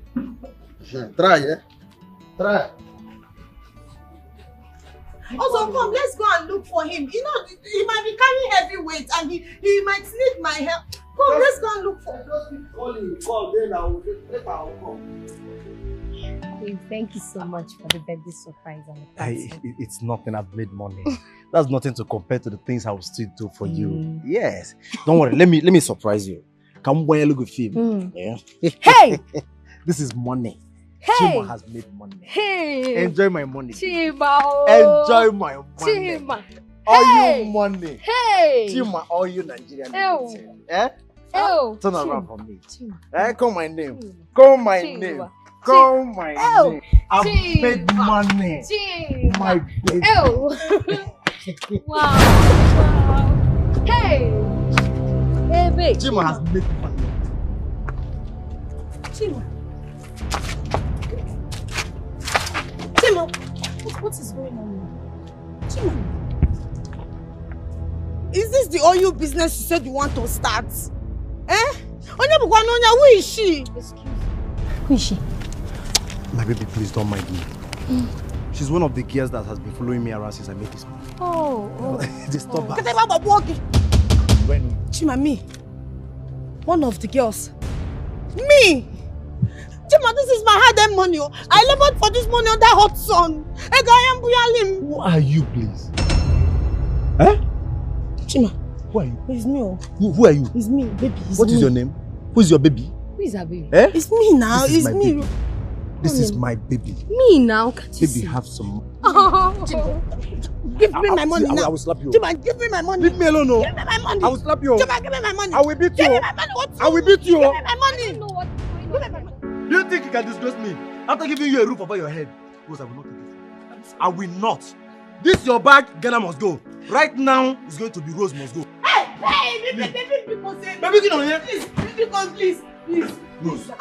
Try, yeah? Try. Also, come, let's go and look for him. You know, he might be carrying heavy weight and he might need my help. Come, let's go and look for him. Just keep calling. Call, then I'll come. Thank you so much for the birthday surprise and the party. It's nothing. I've made money. That's nothing to compare to the things I will still do for you. Yes. Don't worry. Let me surprise you. Come when you look at film. Yeah. Hey! This is money. Hey! Chima has made money. Hey! Enjoy my money. Chima! Enjoy my money. Chima! All hey! you money. Hey! Chima, all you Nigerian. Eh? Oh! Turn around for me. Call my name. Call my name. Call my name. I've made money. My baby. Wow. Hey! Hey, babe. Chima has made me funny. Chima. Chima, what is going on here? Chima. Is this the oil business you said you want to start? Eh? Who is she? Excuse me. Who is she? My baby, please don't mind me. She's one of the girls that has been following me around since I met this man. Oh. They stop us. Chima, me. One of the girls. Me! Chima, this is my hard-earned money. I labored for this money under hot sun. Who are you, please? Eh? Chima. Who are you? It's me. Who are you? It's me, baby. What is your name? Who is your baby? Who is her baby? Eh? It's me now. This is It's my me. baby. This is my baby. Me now? Can't you Baby, see? have some. Give me my money now. I will slap you. Chima, give me my money. Leave me alone, no. Give me my money. I will slap you. Chima, give me my money. I will beat you. Give me my money. What? I will beat you. Give me my money. I don't know what's going on. Give me my money. Do you think you can disgrace me after giving you a roof over your head? Because I will not take it. I will not. This your bag, Ghana must go. Right now, it's going to be Rose must go. Hey, baby, because Baby, get on here. Please, because please. Please,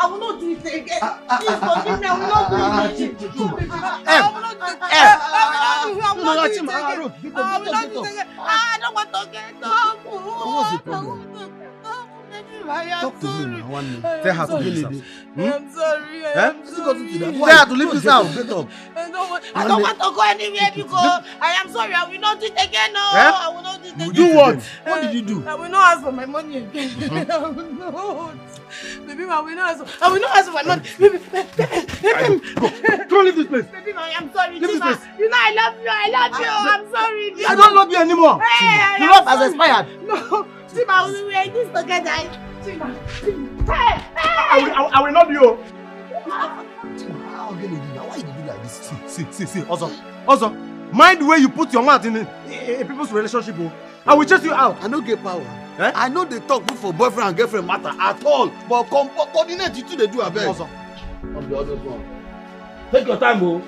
I will not do it again. Please forgive me. I will not do it again. I will not do it again. I will not do it again. I will not do it again. I don't want to get up. What's the problem? Talk to me now, one minute. Tell her to leave this house. I'm sorry. Tell her to leave this house. Get up. I don't want to go anywhere because I am sorry. I will not do it again. No, I will not do it again. Do what? What did you do? I will not ask for my money again. I will not. Baby, I will not ask for my money. Baby, Go leave this place. Baby, I am sorry. Leave this place. You know I love you. I'm sorry. I don't love you anymore. Hey, the love has expired. No, Tima, we were in this together. Tima. Hey. I will not do you. How can you do that? Why you do like this? See. Also, mind the way you put your mouth in a people's relationship. I will chase you out. I don't get power. Eh? I know they talk for boyfriend and girlfriend matter at all. But coordinate you two they do a bit. Also, on the other one. take your time, bro.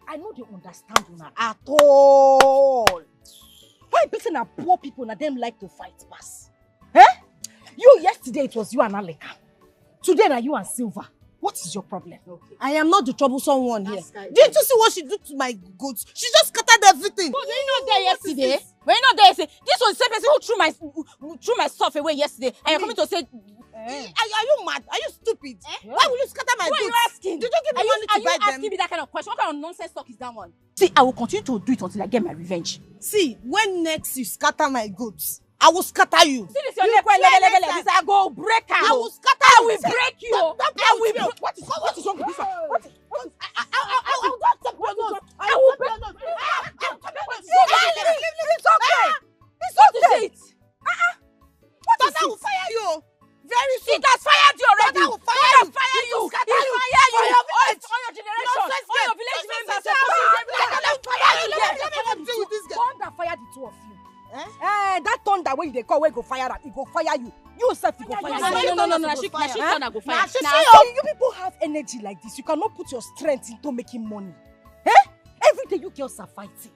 I know they understand una at all. Why beating a poor people and them like to fight pass? Eh? You yesterday it was you and Aleka. Today now you and Silver. What is your problem? Okay. I am not the troublesome one here. Did you see what she did to my goats? She just scattered everything. But were you not there yesterday? Were you not there yesterday? This was the same person who threw my stuff away yesterday. And you're coming to say... Are you mad? Are you stupid? Why will you scatter my goods? What are you asking? Did you give me money to buy them? Are you asking me that kind of question? What kind of nonsense talk is that one? See, I will continue to do it until I get my revenge. See, when next you scatter my goods, I will scatter you. See this your neck when I go break her. I will scatter you. I will break you. What is wrong with this one? What is I will not stop your nose. I will break your nose. It's okay. It's okay. What is it? I will fire you. Very soon. It has fired you already. I will fire you. It fire you. It It will fire you. fire you. All your generation. All your village members. Let me deal with this girl. Thunder fire the two of you. That thunder when they call, where go fire that, it go fire you. You self, it go fire you. No. She thunder go fire. You people have energy like this. You cannot put your strength into making money. Every day you girls are fighting.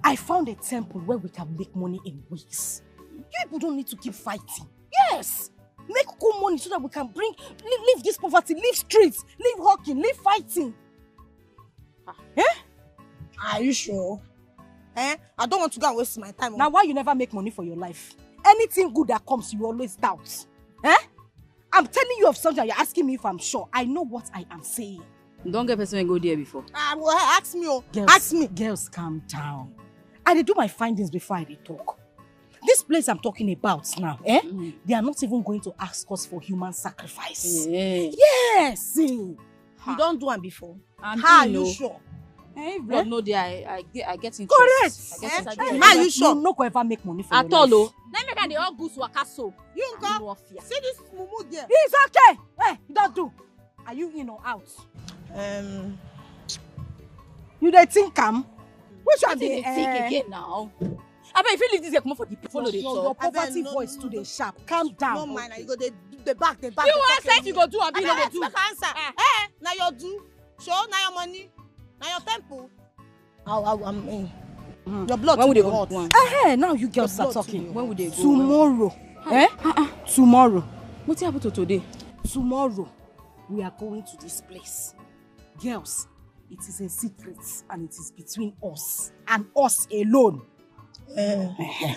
I found a temple where we can make money in weeks. You people don't need to keep fighting. Yes! Make good money so that we can leave this poverty, leave streets, leave hawking, leave fighting. Are you sure? I don't want to go and waste my time. Now why you never make money for your life? Anything good that comes, you always doubt. I'm telling you of something, you're asking me if I'm sure. I know what I am saying. Don't get person go there before. Well, ask me. Girls, ask me. Girls, calm down. I do my findings before I talk. This place I'm talking about now, they are not even going to ask us for human sacrifice. Yes. You don't do one before. How are you sure? If blood no there, I get interest. Correct. Are you sure? You no go ever make money for at your all. life. Let me get the all goose waka so. You come. See this mumu there. It's okay. You don't do. Are you in or out? You dey think which one they think again now? I bet if you leave this, come for the follow the your poverty voice too dey sharp. Calm down. No mind, you go the back. You want say you go do and be no do. Answer. Now your do. Show now your money. Now your temple. I'm in. Your blood. When would they go? Now you girls start talking. When would they go? Tomorrow. Tomorrow. What happened to today? Tomorrow, we are going to this place. Girls, it is a secret and it is between us and us alone.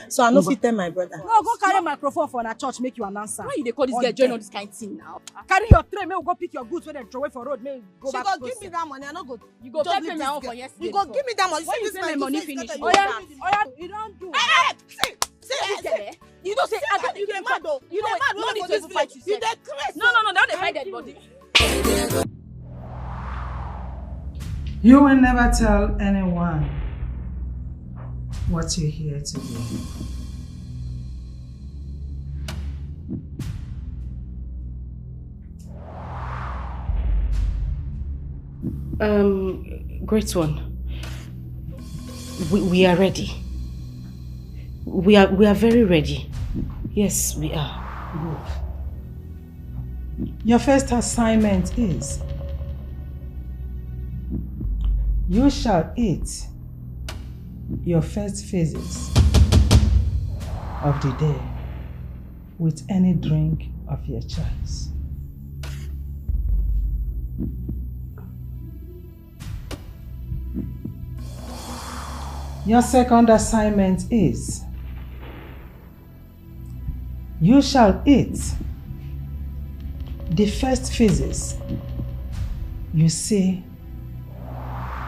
So I no fit tell my brother. No, go carry microphone for a church, make you an answer. Why you call this girl join all this kind of thing now? Carry your tray, may we go pick your goods when they throw away for road, may go back. She go give me that money, I no go. You go pay me off for yesterday. You go give me that money. Why you say my money finish? You don't do. See, you don't say you dey mad though. You dey mad. No need to even fight. You dey crazy. No, now they fight dead body. You will never tell anyone what you're here to do. Great one. We are ready. We are very ready. Yes, we are. Good. Your first assignment is you shall eat your first phases of the day with any drink of your choice. Your second assignment is you shall eat the first phases you see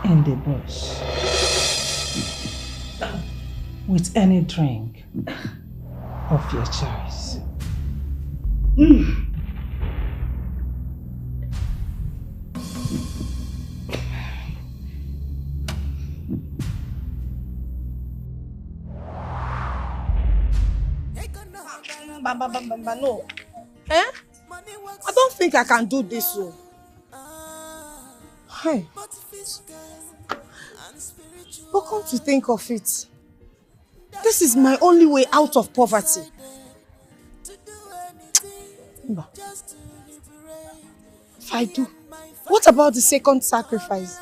in the bush with any drink of your choice. No. I don't think I can do this. Hey. But come to think of it, this is my only way out of poverty. If I do, what about the second sacrifice?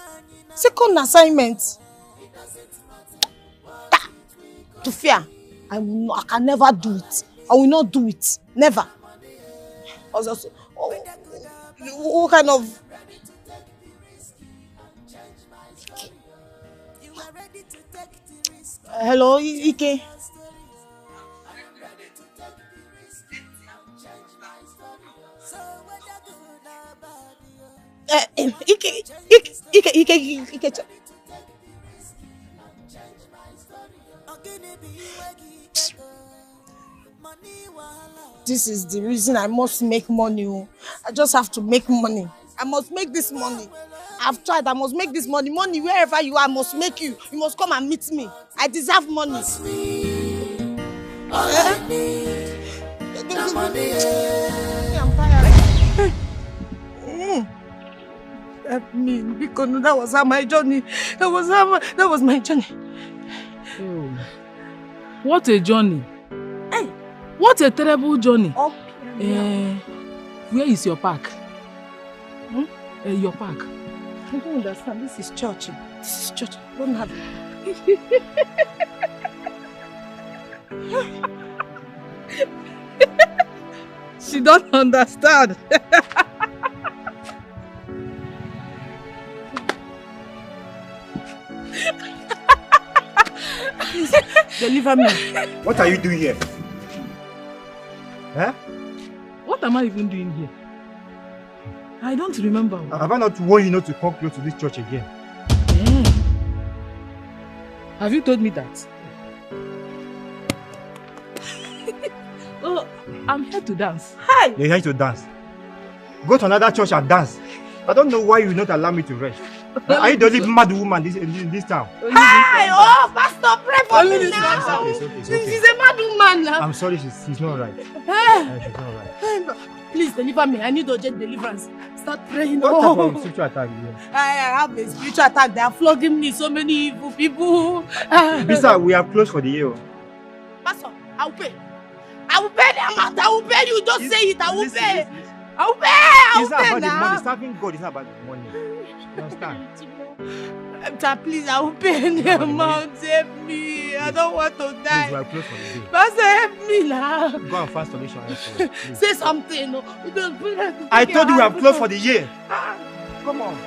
Second assignment? to fear. I can never do it. I will not do it. Never. Also, what kind of... Hello, Ike. Ike. This is the reason I must make money. I just have to make money. I must make this money. I've tried. I must make this money. Money, wherever you are, I must make you. You must come and meet me. I deserve money. I'm tired. Help me, because that was my journey. That was my journey. Oh, what a journey! Hey, what a terrible journey! Oh, where is your pack? Your pack. I don't understand. This is church. This is church. I don't have it. She don't understand. Please, deliver me. What are you doing here? Huh? What am I even doing here? I don't remember. Have I not warned you not to come close to this church again? Yeah. Have you told me that? Oh, I'm here to dance. Hi! You're here to dance. Go to another church and dance. I don't know why you will not allow me to rest. Are you the only mad woman in this town? Hi! Oh, Pastor, pray for me now. It's okay. She's a mad woman now. I'm sorry, she's not right. She's not right. Please deliver me. I need urgent deliverance. Start praying. What type of spiritual attack is here? I have a spiritual attack. They are flogging me. So many evil people. Mister, we are closed for the year. Pastor, I will pay. I will pay the amount. I will pay you. Just say it. I will pay. I will pay. I will It's not pay about now. the money. Serving God is not about the money. You understand? Please, I will pay the amount. Help me. I don't want to die. Please, we are closed for the day. Pastor, help me now. Go and find solution elsewhere. Say something. I told you we have closed for the year. Come on.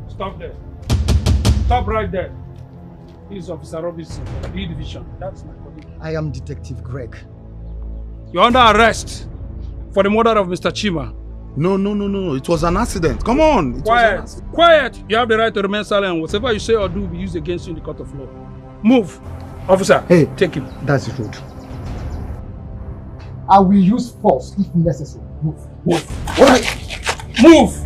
Stop there. Stop right there. This is Officer Robinson, B Division. That's my colleague. I am Detective Greg. You're under arrest for the murder of Mr. Chima. No. It was an accident. Come on. Quiet. Quiet. You have the right to remain silent. Whatever you say or do will be used against you in the court of law. Move. Officer, hey, take him. That's rude. I will use force if necessary. Move. Move.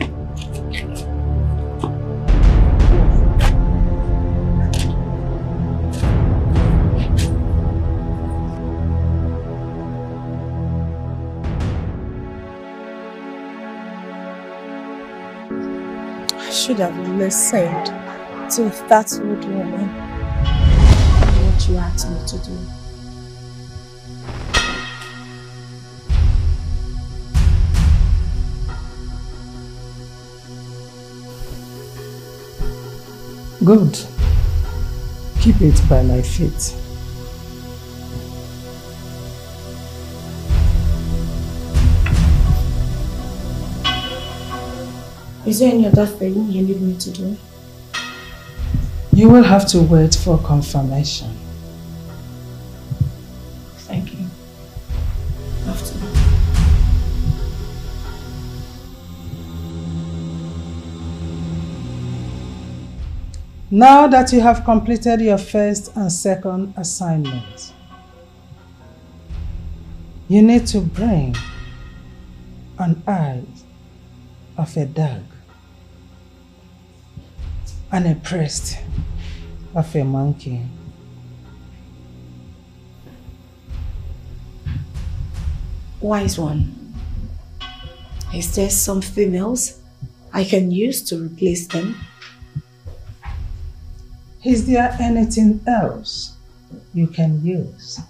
Should have listened to that old woman. What you asked me to do. Good. Keep it by my feet. Is there any other thing you need me to do? You will have to wait for confirmation. Thank you. After. Now that you have completed your first and second assignment, you need to bring an eye of a dog and a breast of a monkey. Wise one. Is there something else I can use to replace them? Is there anything else you can use?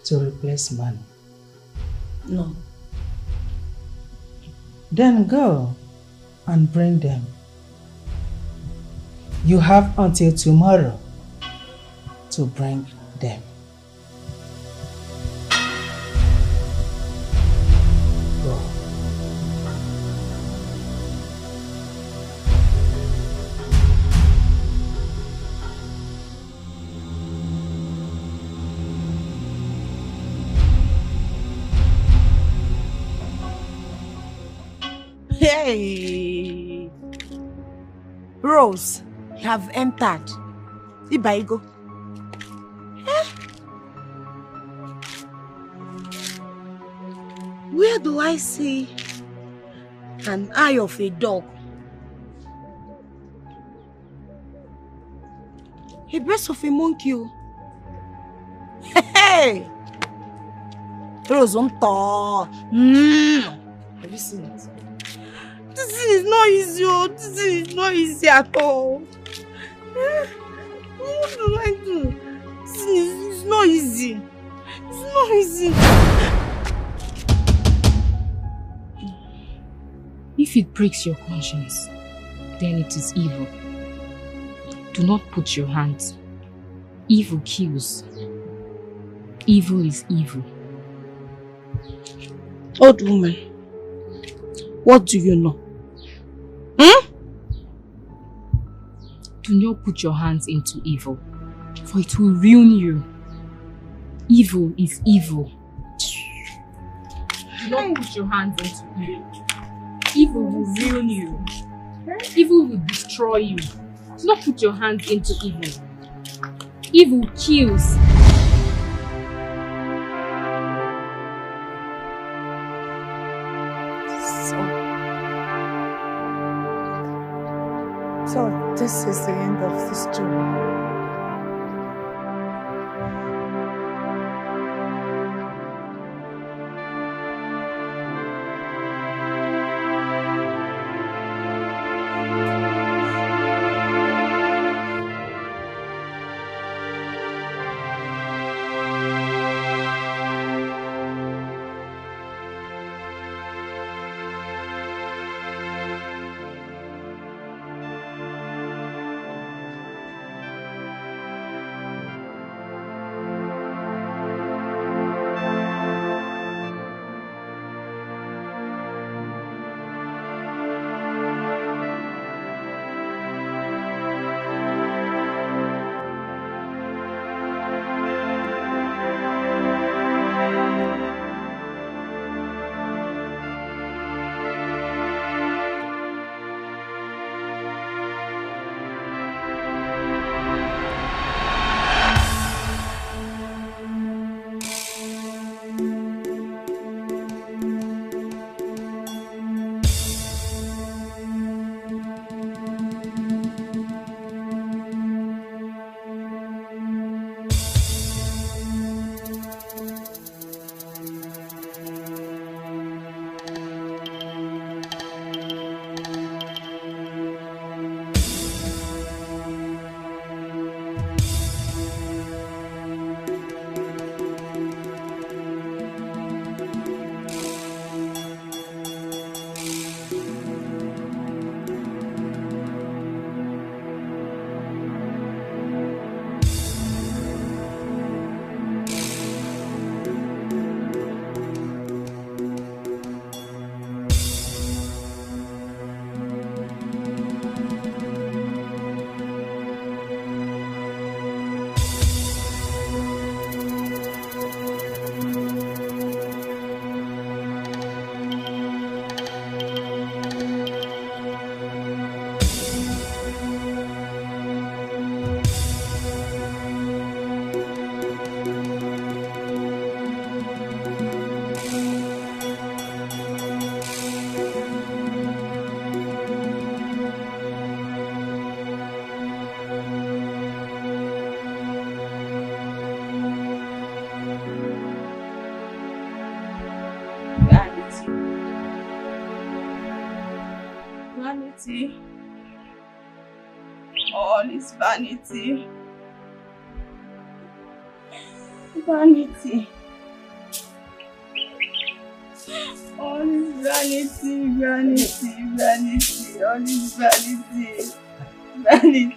to replace money? No. Then go and bring them. You have until tomorrow to bring them. Go. Hey! Rose, you have entered. Ibaigo. Where do I see an eye of a dog? A breast of a monkey. Hey! Rose, tonto. Have you seen it? This is not easy. This is not easy at all. What do I do? It's not easy. It's not easy. If it breaks your conscience, then it is evil. Do not put your hands. Evil kills. Evil is evil. Old woman, what do you know? Do not put your hands into evil, for it will ruin you. Evil is evil. Do not put your hands into evil. Evil will ruin you. Evil will destroy you. Do not put your hands into evil. Evil kills. So this is the end of the story. Vanity. All is vanity. Vanity. All is vanity, vanity, vanity. All is vanity. Vanity.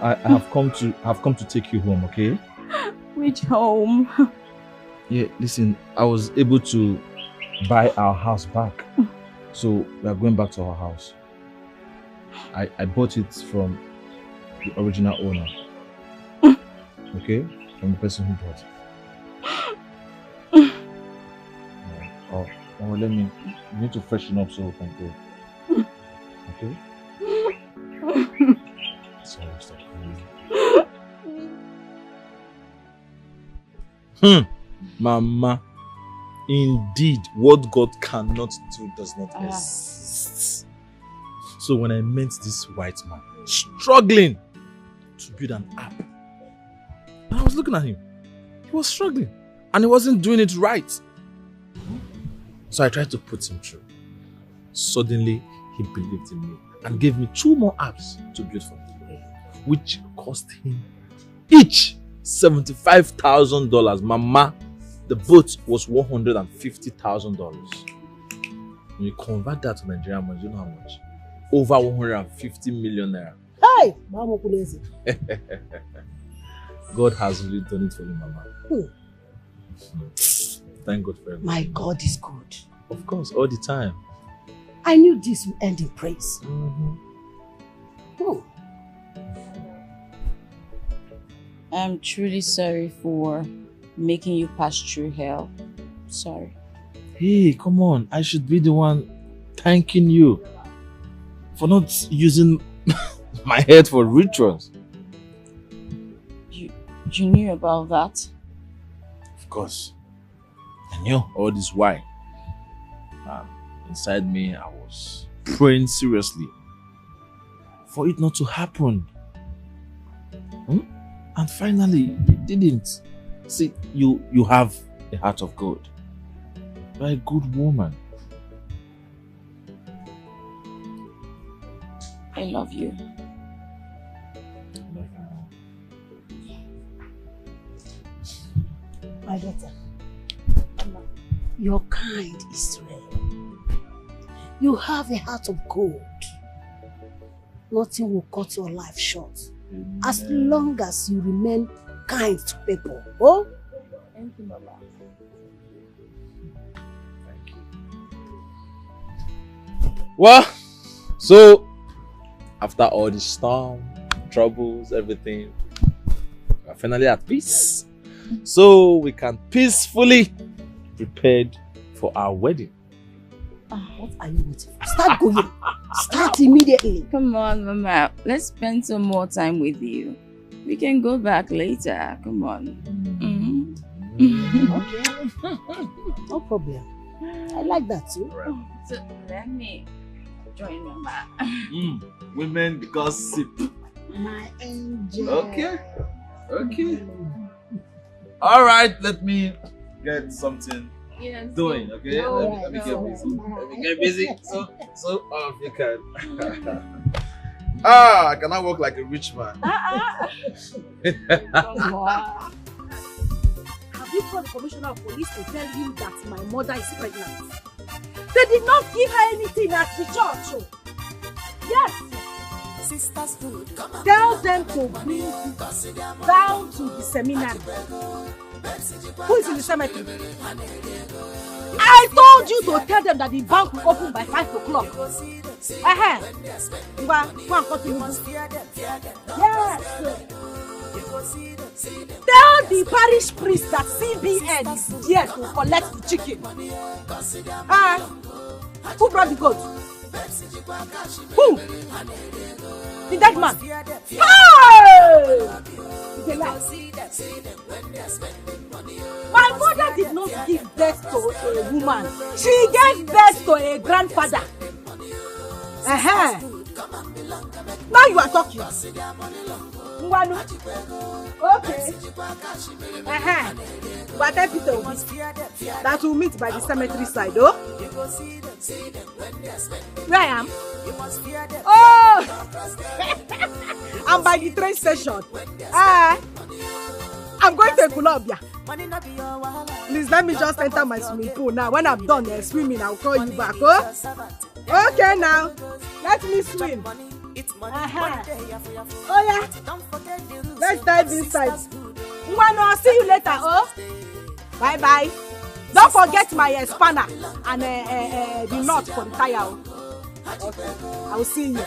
I have come to take you home, okay? Which home? Yeah, listen, I was able to buy our house back. So we are going back to our house. I bought it from the original owner. Okay? From the person who bought it. Let me, you need to freshen up so we can go. Okay? Sorry, stop crying. Mama, indeed, what God cannot do does not exist. So when I met this white man struggling to build an app, and I was looking at him, he was struggling and he wasn't doing it right. So I tried to put him through. Suddenly, he believed in me and gave me 2 more apps to build for me, which cost him each $75,000. Mama, the boat was $150,000. When you convert that to Nigerian money, you know how much? Over 150 million naira. Hey, Mama Kulezi. God has really done it for you, Mama. Thank God for everything. My God is good. Of course, all the time. I knew this would end in praise. I'm truly sorry for making you pass through hell. Sorry. Hey, come on. I should be the one thanking you for not using my head for rituals. You knew about that? Of course. I knew all this why. Inside me, I was praying seriously for it not to happen. And finally, it didn't. See, you have a heart of gold. You're a good woman. I love you. My daughter, your kind is rare. You have a heart of gold. Nothing will cut your life short. As long as you remain kind to people. Oh? Thank you, Mama. Well, so after all the storm, troubles, everything, we're finally at peace. So we can peacefully prepare for our wedding. What are you waiting for? Start going. Start immediately. Come on, Mama. Let's spend some more time with you. We can go back later. Come on. Okay. No problem. I like that too. So let me join Mama. Women gossip. My angel. Okay. All right, let me get something doing. Okay, let me get busy. Let me get busy. So all of you can. I cannot work like a rich man. Come on. Have you called the commissioner of police to tell him that my mother is pregnant? They did not give her anything at the church. Yes. Tell them to bring down to the seminary. Who is in the cemetery? I told you to tell them that the bank will open by 5 o'clock. You are go and continue. Yes. Tell the parish priest that CBN is here to collect the chicken. Who brought the goat? Who? The dead man. Hey! My mother did not give birth to a woman. She gave birth to a grandfather. Now you are talking. Ngwanu. Okay. But I Peter that will meet by the cemetery side, oh? Where I am? Oh! I'm by the train station. I'm going to Colombia. Please let me just enter my swimming pool now. When I'm done swimming, I'll call you back, oh? Okay now. Let me swim. Oh yeah. Let's dive inside. I'll see you later, oh? Bye bye. Don't forget my spanner and the nut for the tire. Okay. I will see you.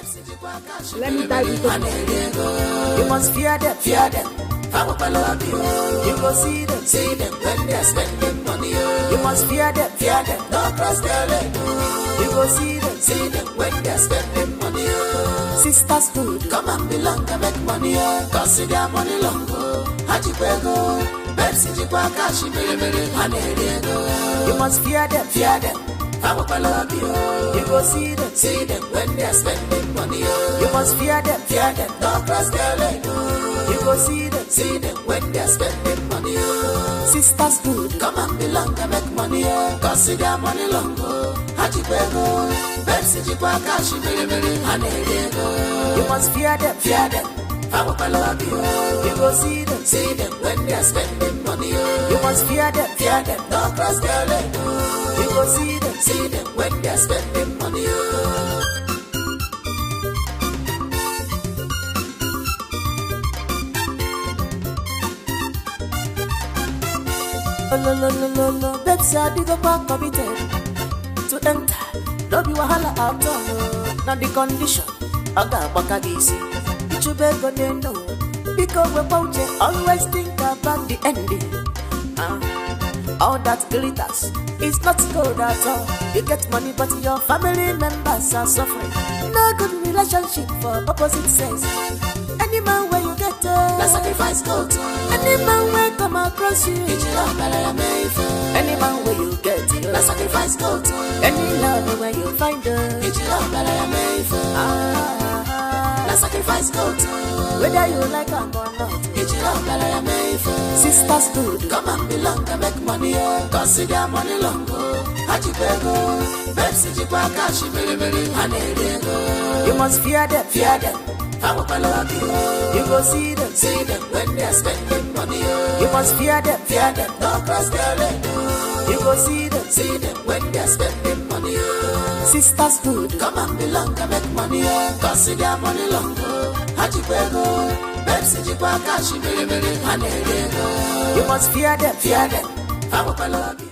Let me dive into it. You must fear them, fear them. I will love you. You go see them when they're spending money. You must fear them, don't cross their leg. You go see them when they're spending money. Sisters good, come and belong and make money. Cause their money long. Hajipego, Pepsi, Jipakashi, you must fear them, I will love you. You go see them when they're spending money. You must fear them, don't cross their leg. You go see them when they're spending money. Sisters good, come and belong and make money. Cause their money long. Hajipego, Pepsi, Jipakashi, you must fear them, I will love you. You go see them when they're spending money. You must fear them, don't cross their leg. You go see them when they're spending money. No, Betsy, I did go back committed to enter. Don't be wahala after. Now the condition, I got bakagisi. You better know because we're pouching. Always think about the ending. All that glitters is not good at all. You get money, but your family members are suffering. No good relationship for opposite sex. Any man where you get the sacrifice goes. Any man where come across you, any man where you get the sacrifice goes. Any love where you find the sacrifice goes. Whether you like them or not, sisters good, come and belong and make money. Cause their money long. Hajipego, Pepsi, Jipakashi, you must fear them, I will love you. You go see them when they're spending money. You must fear them, don't cross their leg. You go see them when they're spending money. Sisters good, come and belong and make money. Cause their money long. Hajipego, Pepsi, Jipakashi, you must fear them, I will love you.